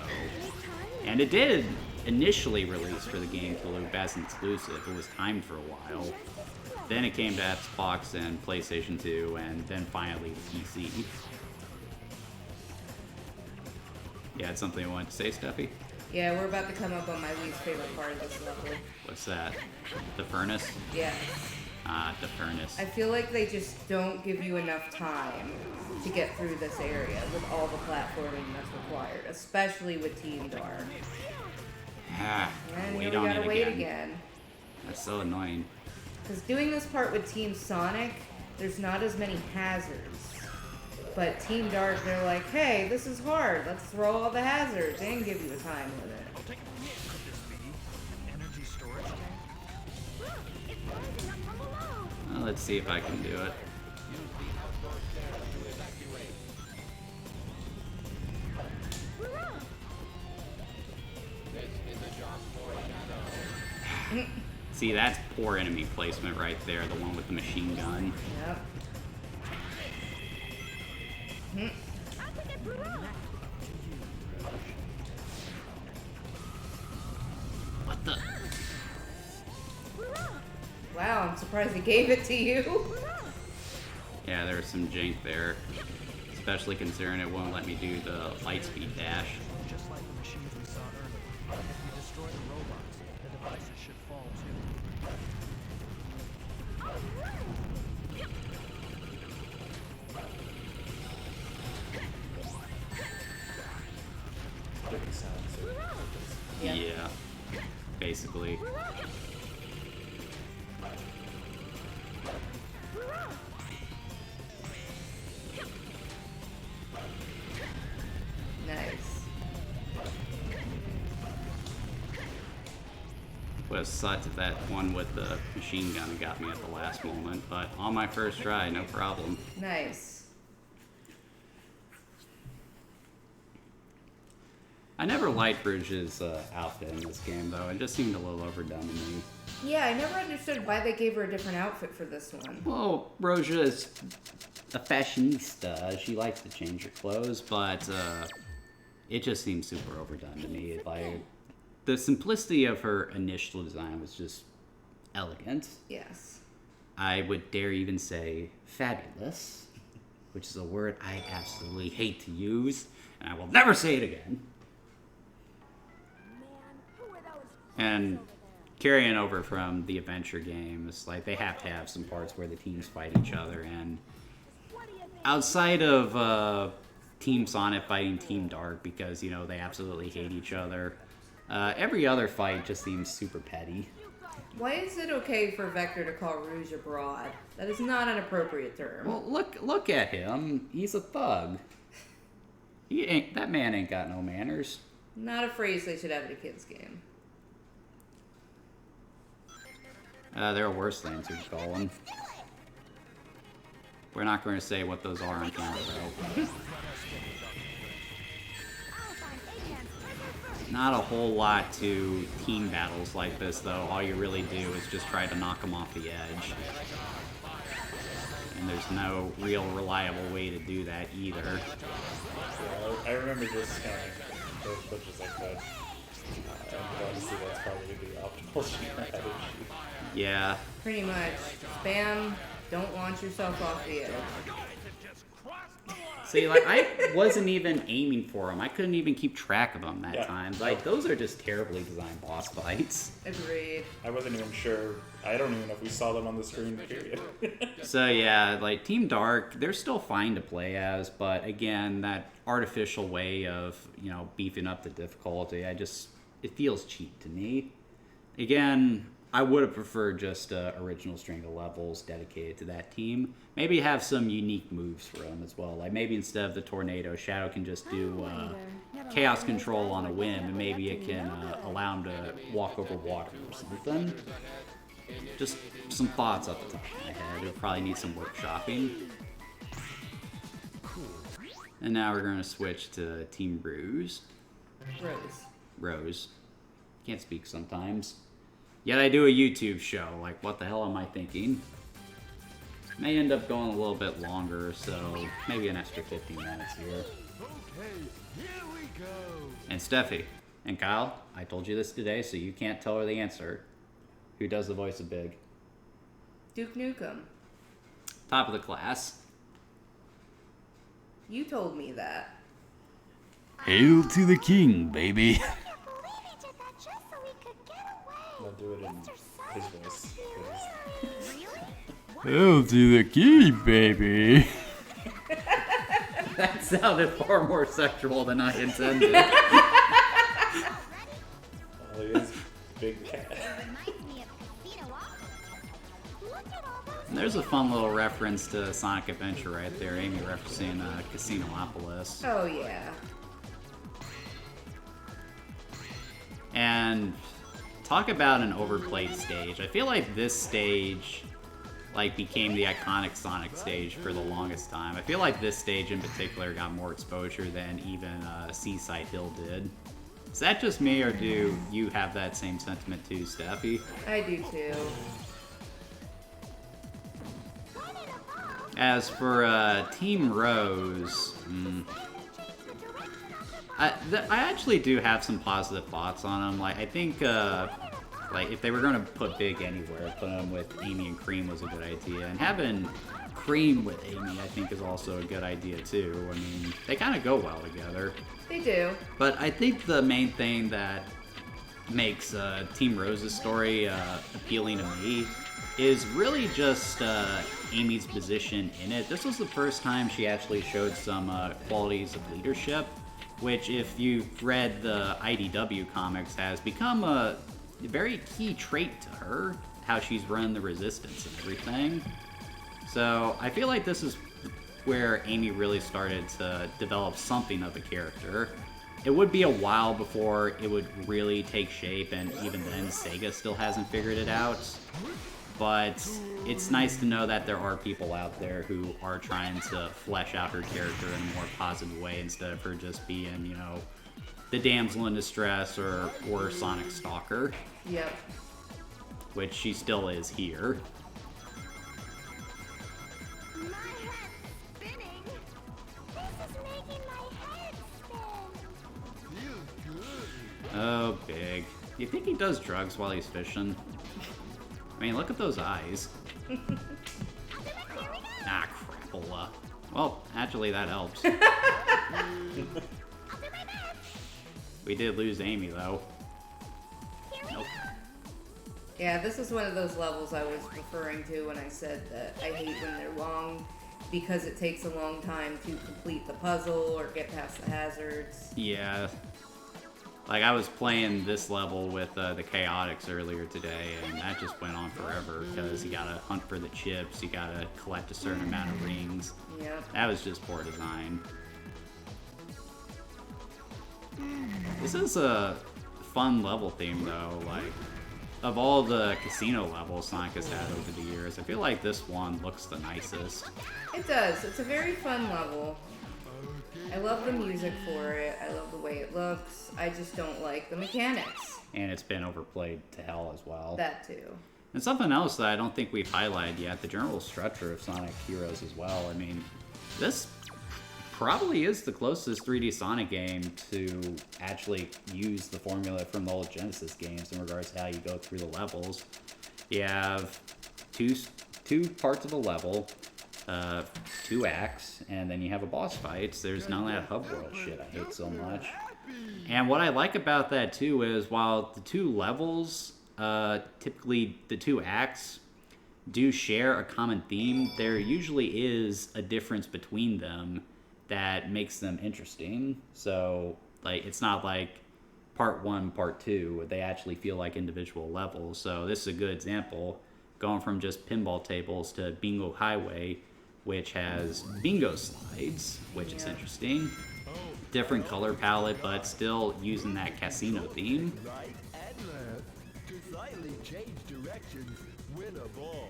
[SPEAKER 4] And it did initially release for the GameCube as an exclusive. It was timed for a while. Then it came to Xbox and PlayStation 2, and then finally the PC. You had something you wanted to say, Steffi?
[SPEAKER 3] Yeah, we're about to come up on my least favorite part of this level.
[SPEAKER 4] What's that? The furnace?
[SPEAKER 3] Yeah.
[SPEAKER 4] Ah, the furnace.
[SPEAKER 3] I feel like they just don't give you enough time to get through this area with all the platforming that's required, especially with Team Dark.
[SPEAKER 4] Ah,
[SPEAKER 3] And
[SPEAKER 4] wait
[SPEAKER 3] here we
[SPEAKER 4] on
[SPEAKER 3] gotta
[SPEAKER 4] it
[SPEAKER 3] wait
[SPEAKER 4] again.
[SPEAKER 3] again.
[SPEAKER 4] That's so annoying.
[SPEAKER 3] Because doing this part with Team Sonic, there's not as many hazards. But Team Dark, they're like, hey, this is hard. Let's throw all the hazards and give you a time limit.
[SPEAKER 4] Well, let's see if I can do it. See, that's poor enemy placement right there, the one with the machine gun.
[SPEAKER 3] Yep.
[SPEAKER 4] What the?
[SPEAKER 3] Wow, I'm surprised he gave it to you.
[SPEAKER 4] Yeah, there was some jank there. Especially considering it won't let me do the light speed dash.
[SPEAKER 6] Just like the machines we saw earlier. If we destroy the robots, the devices should fall too.
[SPEAKER 5] Different sounds.
[SPEAKER 4] Yeah. Basically.
[SPEAKER 3] Nice.
[SPEAKER 4] Would have sucked if that one with the machine gun got me at the last moment, but on my first try, no problem.
[SPEAKER 3] Nice.
[SPEAKER 4] I never liked Rouge's outfit in this game, though. It just seemed a little overdone to me.
[SPEAKER 3] Yeah, I never understood why they gave her a different outfit for this one.
[SPEAKER 4] Well, Rouge is a fashionista. She likes to change her clothes, but it just seems super overdone to me. Like, the simplicity of her initial design was just elegant.
[SPEAKER 3] Yes.
[SPEAKER 4] I would dare even say fabulous, which is a word I absolutely hate to use, and I will never say it again. And carrying over from the adventure games, like, they have to have some parts where the teams fight each other, and outside of Team Sonic fighting Team Dark because, you know, they absolutely hate each other, every other fight just seems super petty.
[SPEAKER 3] Why is it okay for Vector to call Rouge a broad? That is not an appropriate term.
[SPEAKER 4] Well, look at him. He's a thug. That man ain't got no manners.
[SPEAKER 3] Not a phrase they should have in a kid's game.
[SPEAKER 4] There are worse things we could call them. We're not going to say what those are on camera, though. Not a whole lot to team battles like this, though. All you really do is just try to knock them off the edge. And there's no real reliable way to do that either.
[SPEAKER 5] Yeah, I remember just kind of as much as I could. And honestly, that's probably the optimal strategy.
[SPEAKER 4] Yeah.
[SPEAKER 3] Pretty much. Spam, don't launch yourself off the edge.
[SPEAKER 4] See, like, I wasn't even aiming for them. I couldn't even keep track of them that time. Like, those are just terribly designed boss fights.
[SPEAKER 3] Agreed.
[SPEAKER 5] I wasn't even sure. I don't even know if we saw them on the screen, period.
[SPEAKER 4] So, yeah, like, Team Dark, they're still fine to play as, but again, that artificial way of, you know, beefing up the difficulty, it feels cheap to me. Again, I would have preferred just original string of levels dedicated to that team. Maybe have some unique moves for them as well. Like, maybe instead of the tornado, Shadow can just do chaos control on a whim, and maybe it can allow him to walk over water or something. Just some thoughts off the top of my head. It'll probably need some workshopping. And now we're going to switch to Team Ruse. Rose. Can't speak sometimes. Yet I do a YouTube show. Like, what the hell am I thinking? May end up going a little bit longer, so maybe an extra 15 minutes here.
[SPEAKER 6] Okay, here we go.
[SPEAKER 4] And Steffi, and Kyle, I told you this today, so you can't tell her the answer. Who does the voice of Big?
[SPEAKER 3] Duke Nukem.
[SPEAKER 4] Top of the class.
[SPEAKER 3] You told me that.
[SPEAKER 7] Hail to the king, baby.
[SPEAKER 5] I'll do it in his voice.
[SPEAKER 7] Hail to the king, baby.
[SPEAKER 4] That sounded far more sexual than I intended.
[SPEAKER 5] Well, he is big cat.
[SPEAKER 4] And there's a fun little reference to Sonic Adventure right there, Amy referencing Casinopolis.
[SPEAKER 3] Oh, yeah.
[SPEAKER 4] And talk about an overplayed stage. I feel like this stage like became the iconic Sonic stage for the longest time. I feel like this stage in particular got more exposure than even Seaside Hill did. Is that just me, or do you have that same sentiment too, Steffi?
[SPEAKER 3] I do too.
[SPEAKER 4] As for Team Rose, I actually do have some positive thoughts on them. Like, I think like if they were gonna put Big anywhere, put him with Amy and Cream was a good idea, and having Cream with Amy I think is also a good idea too. I mean, they kind of go well together.
[SPEAKER 3] They do.
[SPEAKER 4] But I think the main thing that makes Team Rose's story appealing to me is really just Amy's position in it. This was the first time she actually showed some qualities of leadership, which, if you've read the IDW comics, has become a very key trait to her, how she's run the Resistance and everything. So I feel like this is where Amy really started to develop something of a character. It would be a while before it would really take shape, and even then Sega still hasn't figured it out. But it's nice to know that there are people out there who are trying to flesh out her character in a more positive way instead of her just being, you know, the damsel in distress or Sonic Stalker.
[SPEAKER 3] Yep.
[SPEAKER 4] Which she still is here.
[SPEAKER 8] My head's spinning. This is making my head spin.
[SPEAKER 6] Feels good.
[SPEAKER 4] Oh, Big. You think he does drugs while he's fishing? I mean, look at those eyes. Ah, crapola. Well, actually, that helps. We did lose Amy, though. Nope.
[SPEAKER 3] Yeah, this is one of those levels I was referring to when I said that I hate when they're long because it takes a long time to complete the puzzle or get past the hazards.
[SPEAKER 4] Yeah. Like, I was playing this level with the Chaotix earlier today, and that just went on forever because you gotta hunt for the chips, you gotta collect a certain amount of rings.
[SPEAKER 3] Yep.
[SPEAKER 4] That was just poor design. This is a fun level theme, though. Like, of all the casino levels Sonic has had over the years, I feel like this one looks the nicest.
[SPEAKER 3] It does. It's a very fun level. I love the music for it. I love the way it looks. I just don't like the mechanics.
[SPEAKER 4] And it's been overplayed to hell as well.
[SPEAKER 3] That too.
[SPEAKER 4] And something else that I don't think we've highlighted yet, the general structure of Sonic Heroes as well. I mean, this probably is the closest 3D Sonic game to actually use the formula from the old Genesis games in regards to how you go through the levels. You have two parts of a level, 2 acts, and then you have a boss fight. There's none of that hub world shit I hate so much. And what I like about that too is while the 2 levels, typically the 2 acts, do share a common theme, there usually is a difference between them that makes them interesting. So, like, it's not like part 1, part 2, they actually feel like individual levels. So this is a good example, going from just pinball tables to Bingo Highway, which has bingo slides, which is interesting. Different color palette, but still using that casino theme.
[SPEAKER 6] Right and left. To slightly change directions, win a ball.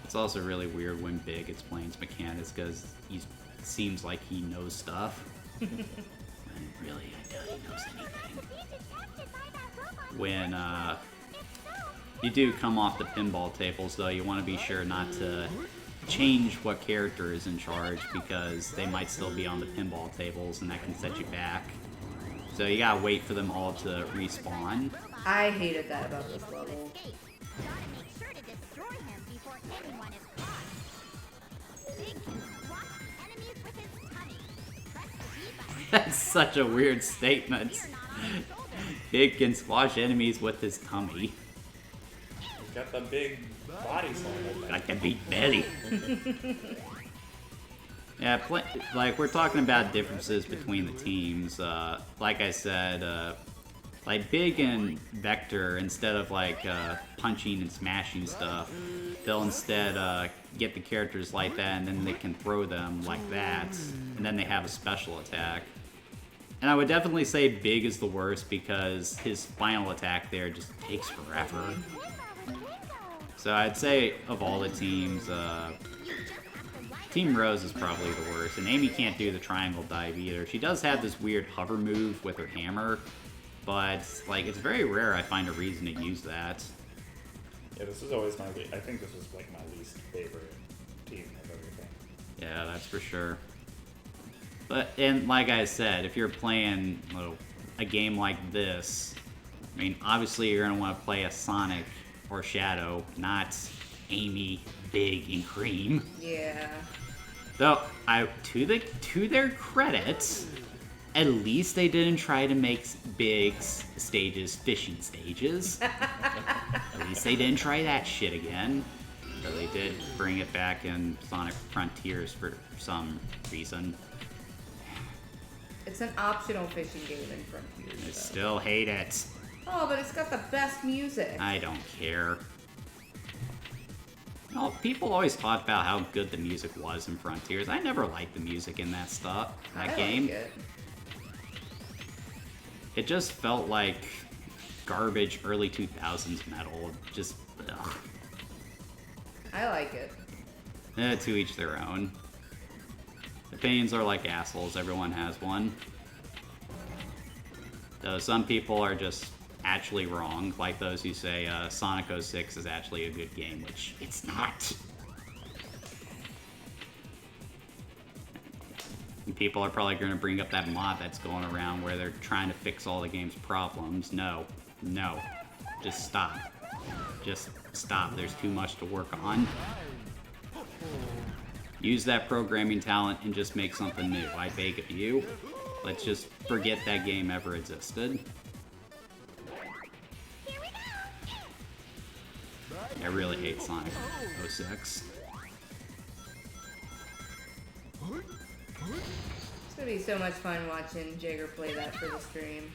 [SPEAKER 4] It's also really weird when Big explains mechanics because he seems like he knows stuff. When really, I doubt he knows anything. When you do come off the pinball tables, though, you want to be sure not to change what character is in charge because they might still be on the pinball tables and that can set you back. So you gotta wait for them all to respawn.
[SPEAKER 3] I hated that about this level.
[SPEAKER 4] That's such a weird statement. Big can squash enemies with his tummy.
[SPEAKER 5] He's got the big body slam.
[SPEAKER 4] Got the big belly. Yeah, like, we're talking about differences between the teams. Like I said, Like Big and Vector, instead of like punching and smashing stuff, they'll instead get the characters like that, and then they can throw them like that, and then they have a special attack. And I would definitely say Big is the worst because his final attack there just takes forever. So I'd say of all the teams, Team Rose is probably the worst, and Amy can't do the triangle dive either. She does have this weird hover move with her hammer, but like it's very rare I find a reason to use that.
[SPEAKER 5] Yeah, this is always I think this was like my least favorite team of everything.
[SPEAKER 4] Yeah, that's for sure. But, and like I said, if you're playing a game like this, I mean, obviously you're going to want to play a Sonic or Shadow, not Amy, Big, and Cream.
[SPEAKER 3] Yeah.
[SPEAKER 4] Though, to their credit, at least they didn't try to make Big's stages fishing stages. At least they didn't try that shit again. Though they did bring it back in Sonic Frontiers for some reason.
[SPEAKER 3] It's an optional fishing game in Frontiers.
[SPEAKER 4] I still hate it.
[SPEAKER 3] Oh, but it's got the best music.
[SPEAKER 4] I don't care. No, people always talk about how good the music was in Frontiers. I never liked the music in that game.
[SPEAKER 3] Like it.
[SPEAKER 4] It just felt like garbage early 2000s metal. Just, ugh.
[SPEAKER 3] I like it.
[SPEAKER 4] To each their own. Opinions are like assholes, everyone has one. Though some people are just actually wrong, like those who say Sonic 06 is actually a good game, which it's not. And people are probably going to bring up that mod that's going around where they're trying to fix all the game's problems. No. No. Just stop. Just stop. There's too much to work on. Use that programming talent and just make something new. I beg of you. Let's just forget that game ever existed. I really hate Sonic 06.
[SPEAKER 3] It's gonna be so much fun watching Jagger play that for the stream.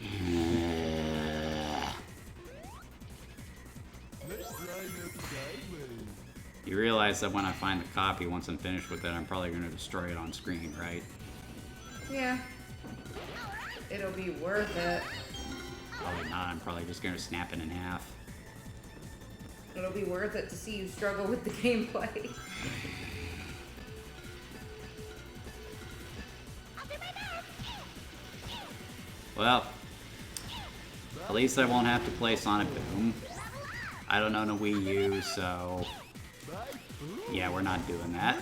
[SPEAKER 4] You realize that when I find the copy, once I'm finished with it, I'm probably going to destroy it on screen, right?
[SPEAKER 3] Yeah. It'll be worth it.
[SPEAKER 4] Probably not. I'm probably just going to snap it in half.
[SPEAKER 3] It'll be worth it to see you struggle with the gameplay.
[SPEAKER 4] Well, at least I won't have to play Sonic Boom. I don't own a Wii U, so yeah, we're not doing that.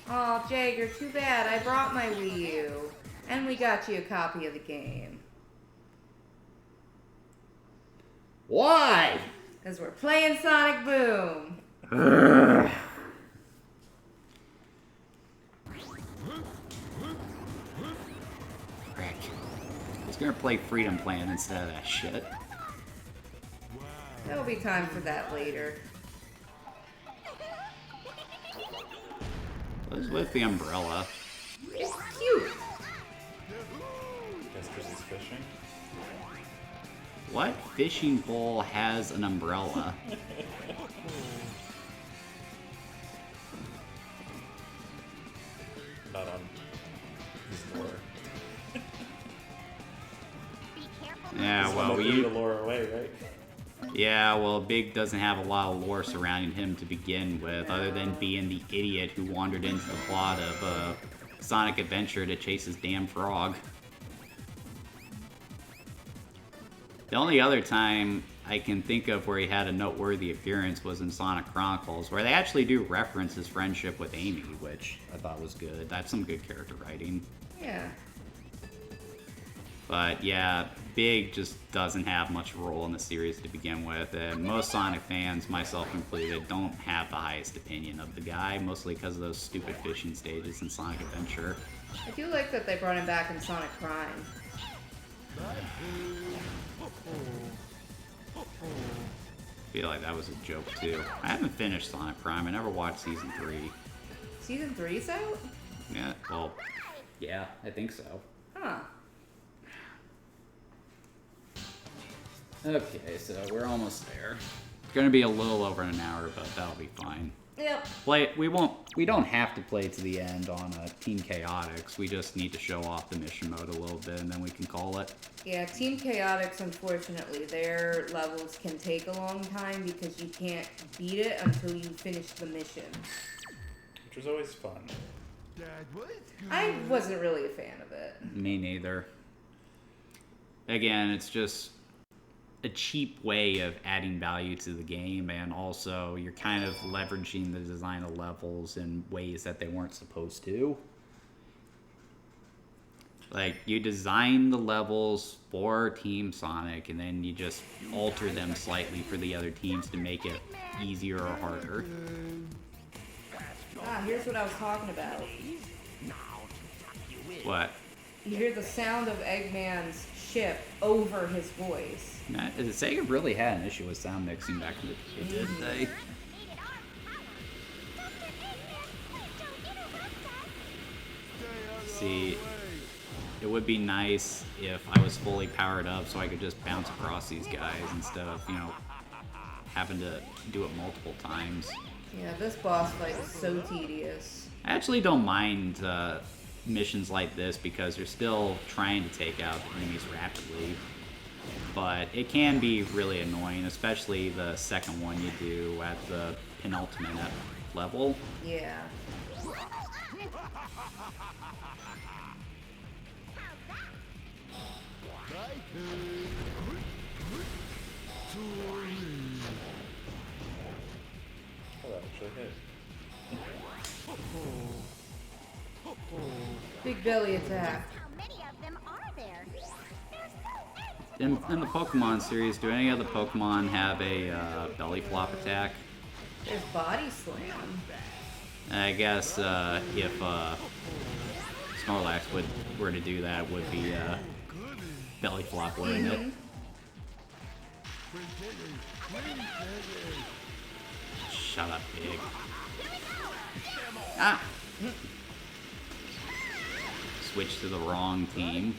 [SPEAKER 3] Oh, Jagger, too bad. I brought my Wii U. And we got you a copy of the game.
[SPEAKER 4] Why?
[SPEAKER 3] Because we're playing Sonic Boom.
[SPEAKER 4] Frick. I was gonna play Freedom Plan instead of that shit.
[SPEAKER 3] There'll be time for that later.
[SPEAKER 4] What is with the umbrella?
[SPEAKER 3] It's cute.
[SPEAKER 5] Guess because he's fishing.
[SPEAKER 4] What fishing bowl has an umbrella?
[SPEAKER 5] Not on his lure.
[SPEAKER 4] Yeah, well,
[SPEAKER 5] Threw
[SPEAKER 4] you...
[SPEAKER 5] the lure away, right?
[SPEAKER 4] Yeah, well, Big doesn't have a lot of lore surrounding him to begin with, other than being the idiot who wandered into the plot of Sonic Adventure to chase his damn frog. The only other time I can think of where he had a noteworthy appearance was in Sonic Chronicles, where they actually do reference his friendship with Amy, which I thought was good. That's some good character writing.
[SPEAKER 3] Yeah.
[SPEAKER 4] But yeah, Big just doesn't have much role in the series to begin with, and most Sonic fans, myself included, don't have the highest opinion of the guy, mostly because of those stupid fishing stages in Sonic Adventure.
[SPEAKER 3] I do like that they brought him back in Sonic Prime.
[SPEAKER 4] I feel like that was a joke too. I haven't finished Sonic Prime. I never watched Season 3.
[SPEAKER 3] Season 3's out?
[SPEAKER 4] Yeah, well, yeah, I think so.
[SPEAKER 3] Huh.
[SPEAKER 4] Okay, so we're almost there. It's gonna be a little over an hour, but that'll be fine.
[SPEAKER 3] Yep.
[SPEAKER 4] We don't have to play to the end on Team Chaotix. We just need to show off the mission mode a little bit, and then we can call it.
[SPEAKER 3] Yeah, Team Chaotix, unfortunately, their levels can take a long time because you can't beat it until you finish the mission.
[SPEAKER 5] Which was always fun.
[SPEAKER 3] I wasn't really a fan of it.
[SPEAKER 4] Me neither. Again, it's just a cheap way of adding value to the game, and also you're kind of leveraging the design of levels in ways that they weren't supposed to. Like, you design the levels for Team Sonic, and then you just alter them slightly for the other teams to make it easier or harder.
[SPEAKER 3] Ah, here's what I was talking about.
[SPEAKER 4] What?
[SPEAKER 3] You hear the sound of Eggman's ship over his voice.
[SPEAKER 4] Now, Sega really had an issue with sound mixing back in the day, didn't they? See, it would be nice if I was fully powered up so I could just bounce across these guys instead of, you know, having to do it multiple times.
[SPEAKER 3] Yeah, this boss fight is so tedious.
[SPEAKER 4] I actually don't mind missions like this because you're still trying to take out enemies rapidly. But it can be really annoying, especially the second one you do at the penultimate level.
[SPEAKER 3] Yeah.
[SPEAKER 5] Oh, that actually hit.
[SPEAKER 3] Big belly attack.
[SPEAKER 8] How many of them are there? There's so many.
[SPEAKER 4] In the Pokemon series, do any of the Pokemon have a belly flop attack?
[SPEAKER 3] There's body slam.
[SPEAKER 4] I guess if Snorlax were to do that, it would be belly flop, wouldn't it? Shut up, pig. Ah! Switch to the wrong team.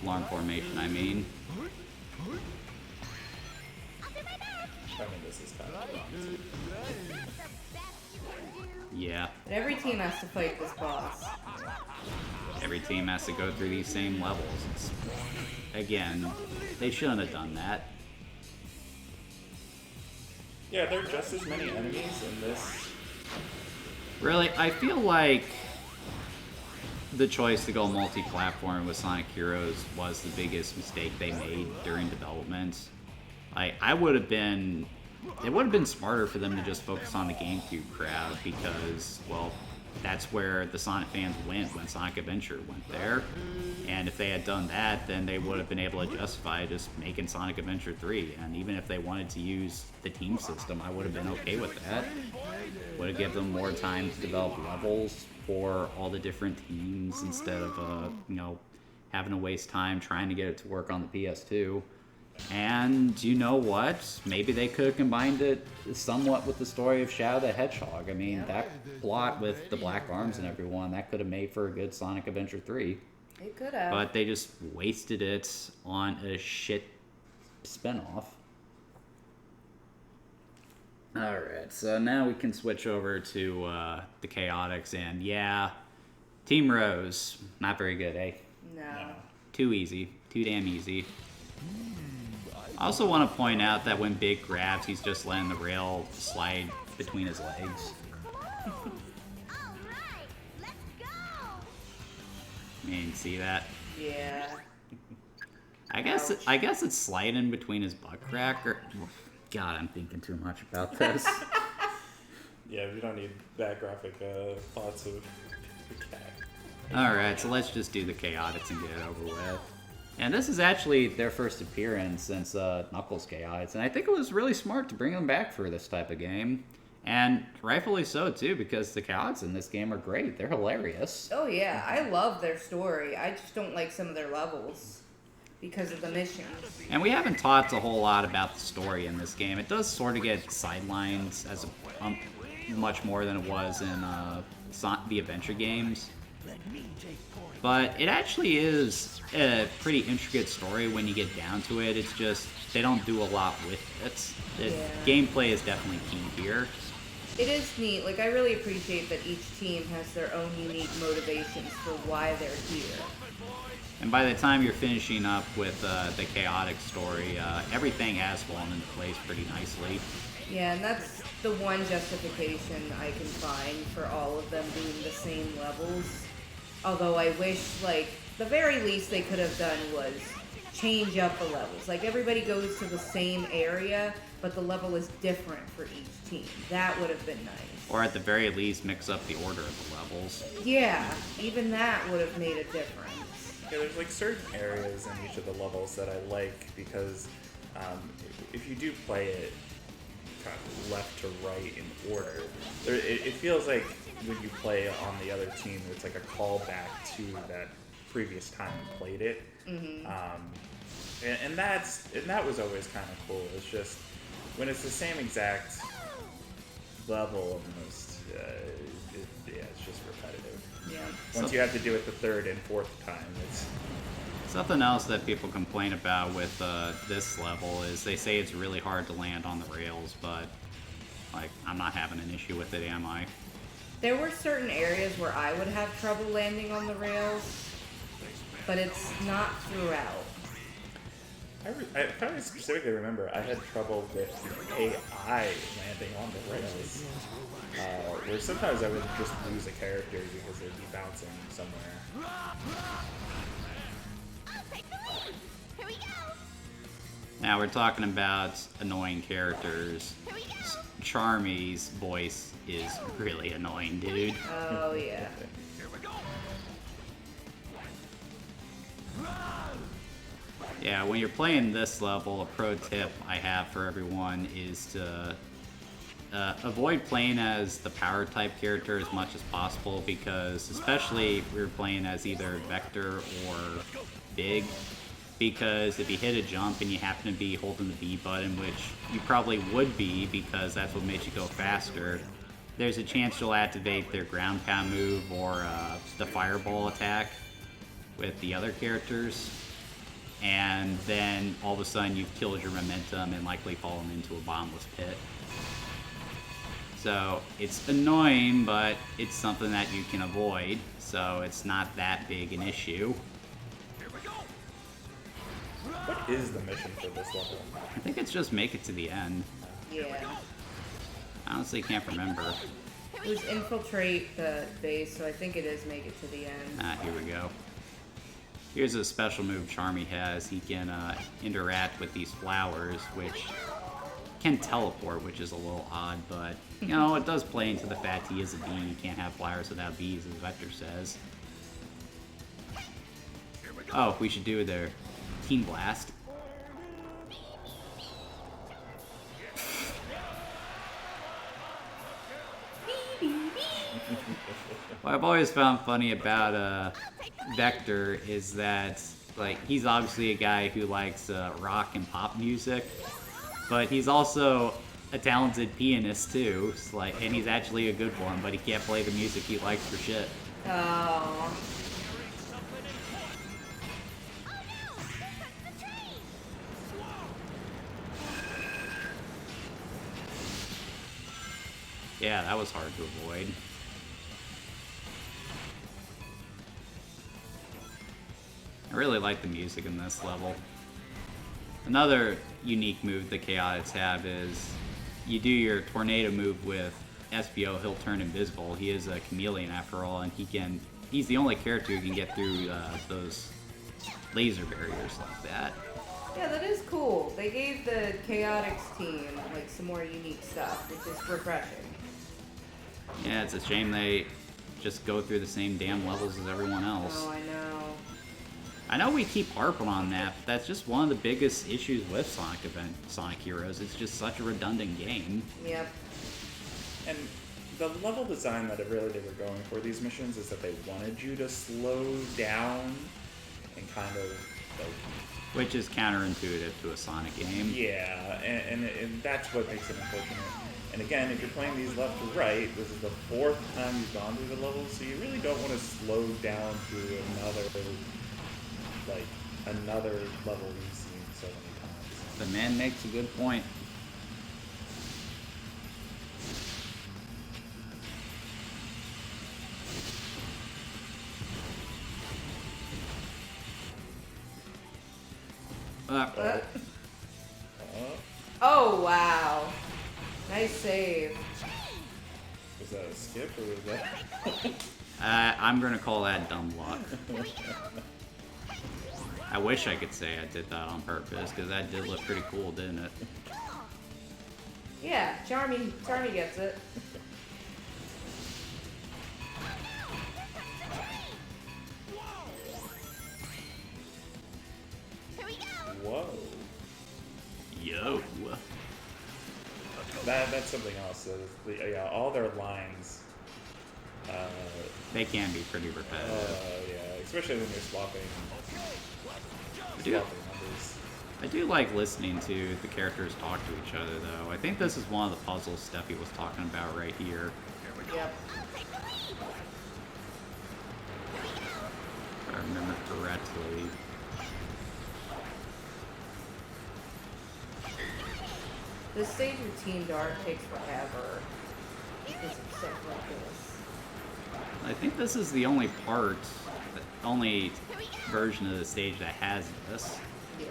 [SPEAKER 4] Alarm formation, I mean.
[SPEAKER 5] I mean, this is kind of fun.
[SPEAKER 4] Yeah,
[SPEAKER 3] But every team has to fight this boss.
[SPEAKER 4] every team has to go through these same levels. Again, they shouldn't have done that.
[SPEAKER 5] Yeah, there are just as many enemies in this.
[SPEAKER 4] Really, I feel like the choice to go multi-platform with Sonic Heroes was the biggest mistake they made during development. Like, it would have been smarter for them to just focus on the GameCube crowd because, well, that's where the Sonic fans went when Sonic Adventure went there. And if they had done that, then they would have been able to justify just making Sonic Adventure 3. And even if they wanted to use the team system, I would have been okay with that. Would have given them more time to develop levels for all the different teams instead of, you know, having to waste time trying to get it to work on the PS2. And you know what? Maybe they could have combined it somewhat with the story of Shadow the Hedgehog. I mean, that plot with the black arms and everyone, that could have made for a good Sonic Adventure 3.
[SPEAKER 3] It could have.
[SPEAKER 4] But they just wasted it on a shit spinoff. Alright, so now we can switch over to the Chaotix, and yeah, Team Rose, not very good, eh?
[SPEAKER 3] No.
[SPEAKER 4] Too easy. Too damn easy. I also want to point out that when Big grabs, he's just letting the rail slide between his legs.
[SPEAKER 8] Alright, let's go!
[SPEAKER 4] I mean, see that?
[SPEAKER 3] Yeah.
[SPEAKER 4] I guess it's sliding between his butt crack, or... God, I'm thinking too much about this.
[SPEAKER 5] Yeah, we don't need that graphic thoughts of the cat.
[SPEAKER 4] Alright, so let's just do the Chaotix and get it over with. And this is actually their first appearance since Knuckles Chaotix, and I think it was really smart to bring them back for this type of game. And rightfully so, too, because the Chaotix in this game are great. They're hilarious.
[SPEAKER 3] Oh yeah, I love their story. I just don't like some of their levels because of the missions.
[SPEAKER 4] And we haven't talked a whole lot about the story in this game. It does sort of get sidelined as much more than it was in the adventure games. But it actually is a pretty intricate story when you get down to it. It's just they don't do a lot with it. Gameplay is definitely key here.
[SPEAKER 3] It is neat. Like, I really appreciate that each team has their own unique motivations for why they're here.
[SPEAKER 4] And by the time you're finishing up with the chaotic story, everything has fallen into place pretty nicely.
[SPEAKER 3] Yeah, and that's the one justification I can find for all of them doing the same levels. Although I wish, like, the very least they could have done was change up the levels. Like, everybody goes to the same area, but the level is different for each team. That would have been nice.
[SPEAKER 4] Or at the very least, mix up the order of the levels.
[SPEAKER 3] Yeah, even that would have made a difference.
[SPEAKER 5] Yeah, there's like certain areas in each of the levels that I like because if you do play it kind of left to right in order, it feels like when you play on the other team, it's like a callback to that previous time you played it.
[SPEAKER 3] Mm-hmm.
[SPEAKER 5] And that was always kind of cool. It's just when it's the same exact level almost, it's just repetitive.
[SPEAKER 3] Yeah.
[SPEAKER 5] Once you have to do it the third and fourth time, it's...
[SPEAKER 4] Something else that people complain about with this level is they say it's really hard to land on the rails, but like I'm not having an issue with it, am I?
[SPEAKER 3] There were certain areas where I would have trouble landing on the rails, but it's not throughout.
[SPEAKER 5] I probably specifically remember I had trouble with the AI landing on the rails. Where sometimes I would just lose a character because they'd be bouncing somewhere.
[SPEAKER 8] Here we go.
[SPEAKER 4] Now we're talking about annoying characters. Charmy's voice is really annoying, dude.
[SPEAKER 3] Oh, yeah.
[SPEAKER 4] Yeah, when you're playing this level, a pro tip I have for everyone is to avoid playing as the power type character as much as possible, because especially if you're playing as either Vector or Big, because if you hit a jump and you happen to be holding the B button, which you probably would be because that's what makes you go faster, there's a chance you'll activate their ground pound move or the fireball attack with the other characters, and then all of a sudden you've killed your momentum and likely fallen into a bottomless pit. So it's annoying, but it's something that you can avoid, so it's not that big an issue.
[SPEAKER 5] What is the mission for this level?
[SPEAKER 4] I think it's just make it to the end.
[SPEAKER 3] Yeah.
[SPEAKER 4] I honestly can't remember.
[SPEAKER 3] It was infiltrate the base, so I think it is make it to the end.
[SPEAKER 4] Ah, here we go. Here's a special move Charmy has. He can interact with these flowers, which can teleport, which is a little odd, but, you know, it does play into the fact he is a bee. You can't have flowers without bees, as Vector says. Oh, we should do their Team Blast. What I've always found funny about Vector is that, like, he's obviously a guy who likes rock and pop music, but he's also a talented pianist too. So, like, and he's actually a good one, but he can't play the music he likes for shit.
[SPEAKER 3] Oh.
[SPEAKER 4] Yeah, that was hard to avoid. I really like the music in this level. Another unique move the Chaotix have is you do your tornado move with SPO, he'll turn invisible. He is a chameleon after all, and he's the only character who can get through those laser barriers like that.
[SPEAKER 3] Yeah, that is cool. They gave the Chaotix team like some more unique stuff, which is refreshing.
[SPEAKER 4] Yeah, it's a shame they just go through the same damn levels as everyone else.
[SPEAKER 3] Oh, I know.
[SPEAKER 4] I know we keep harping on that, but that's just one of the biggest issues with Sonic Heroes. It's just such a redundant game.
[SPEAKER 3] Yep.
[SPEAKER 5] And the level design that really they were going for these missions is that they wanted you to slow down and kind of like
[SPEAKER 4] Which is counterintuitive to a Sonic game.
[SPEAKER 5] Yeah, and that's what makes it unfortunate. And again, if you're playing these left to right, this is the 4th time you've gone through the levels, so you really don't want to slow down through another level we've seen so many times.
[SPEAKER 4] The man makes a good point.
[SPEAKER 3] Oh, wow. Nice save.
[SPEAKER 5] Was that a skip or was that?
[SPEAKER 4] I'm gonna call that dumb luck. I wish I could say I did that on purpose, because that did look pretty cool, didn't it?
[SPEAKER 3] Yeah, Charmy gets it.
[SPEAKER 8] Here we go.
[SPEAKER 5] Whoa.
[SPEAKER 4] Yo.
[SPEAKER 5] That's something else. Yeah, all their lines.
[SPEAKER 4] They can be pretty repetitive.
[SPEAKER 5] Yeah, especially when you're swapping numbers.
[SPEAKER 4] I do like listening to the characters talk to each other, though. I think this is one of the puzzles Steffi was talking about right here.
[SPEAKER 3] Yep.
[SPEAKER 4] If I remember correctly.
[SPEAKER 3] This stage with Team Dark takes forever because it's so ridiculous.
[SPEAKER 4] I think this is the only only version of the stage that has this.
[SPEAKER 3] Yeah.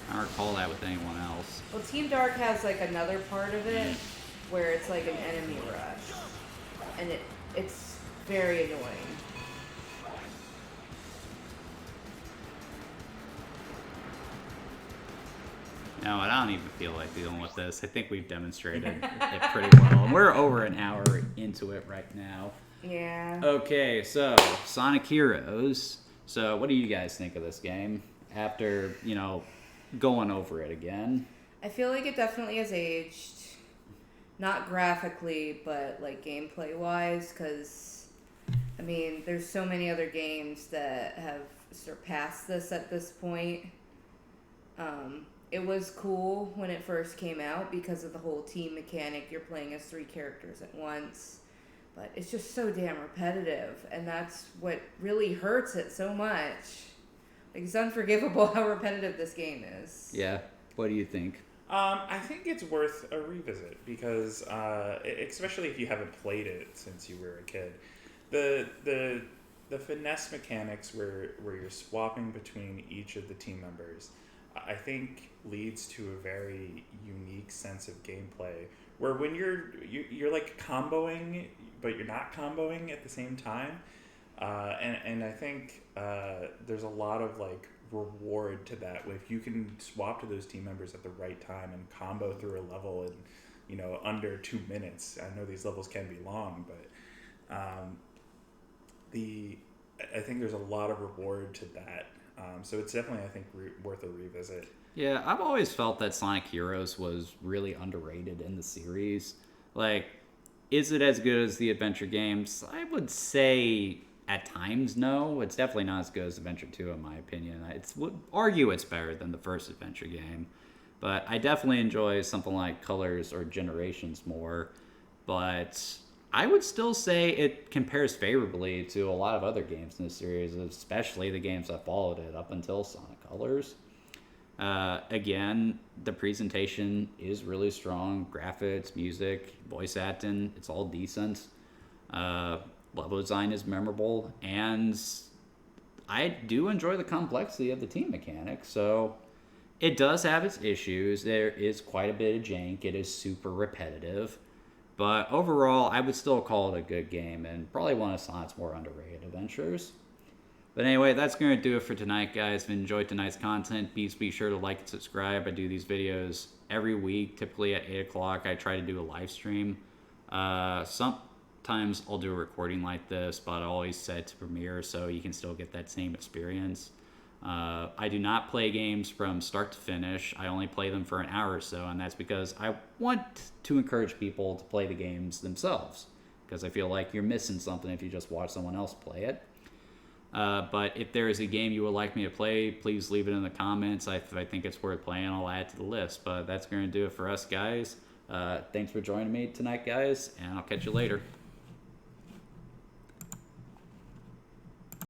[SPEAKER 4] I don't recall that with anyone else.
[SPEAKER 3] Well, Team Dark has like another part of it where it's like an enemy rush, and it's very annoying.
[SPEAKER 4] No, I don't even feel like dealing with this. I think we've demonstrated it pretty well. And we're over an hour into it right now.
[SPEAKER 3] Yeah.
[SPEAKER 4] Okay, so Sonic Heroes. So what do you guys think of this game after, going over it again?
[SPEAKER 3] I feel like it definitely has aged. Not graphically, but like gameplay wise, because I mean, there's so many other games that have surpassed this at this point. It was cool when it first came out because of the whole team mechanic. You're playing as 3 characters at once. But it's just so damn repetitive. And that's what really hurts it so much. Like, it's unforgivable how repetitive this game is.
[SPEAKER 4] Yeah. What do you think?
[SPEAKER 5] I think it's worth a revisit because, especially if you haven't played it since you were a kid, the finesse mechanics where you're swapping between each of the team members, I think leads to a very unique sense of gameplay where when you're like comboing, but you're not comboing at the same time. And I think there's a lot of like reward to that if you can swap to those team members at the right time and combo through a level in under 2 minutes. I know these levels can be long, but I think there's a lot of reward to that. So it's definitely, I think, worth a revisit.
[SPEAKER 4] Yeah, I've always felt that Sonic Heroes was really underrated in the series. Like, is it as good as the adventure games? I would say at times no. It's definitely not as good as Adventure 2 in my opinion. I would argue it's better than the first adventure game. But I definitely enjoy something like Colors or Generations more. But I would still say it compares favorably to a lot of other games in the series, especially the games that followed it up until Sonic Colors. Again, the presentation is really strong. Graphics, music, voice acting, it's all decent. Level design is memorable, and I do enjoy the complexity of the team mechanics. So it does have its issues. There is quite a bit of jank. It is super repetitive. But overall, I would still call it a good game and probably one of Sonic's more underrated adventures. But anyway, that's going to do it for tonight, guys. If you enjoyed tonight's content, please be sure to like and subscribe. I do these videos every week, typically at 8 o'clock. I try to do a live stream. Sometimes I'll do a recording like this, but I always set to Premiere so you can still get that same experience. I do not play games from start to finish. I only play them for an hour or so, and that's because I want to encourage people to play the games themselves, because I feel like you're missing something if you just watch someone else play it. But if there is a game you would like me to play, please leave it in the comments. If I think it's worth playing, I'll add it to the list. But that's going to do it for us, guys. Thanks for joining me tonight, guys, and I'll catch you later.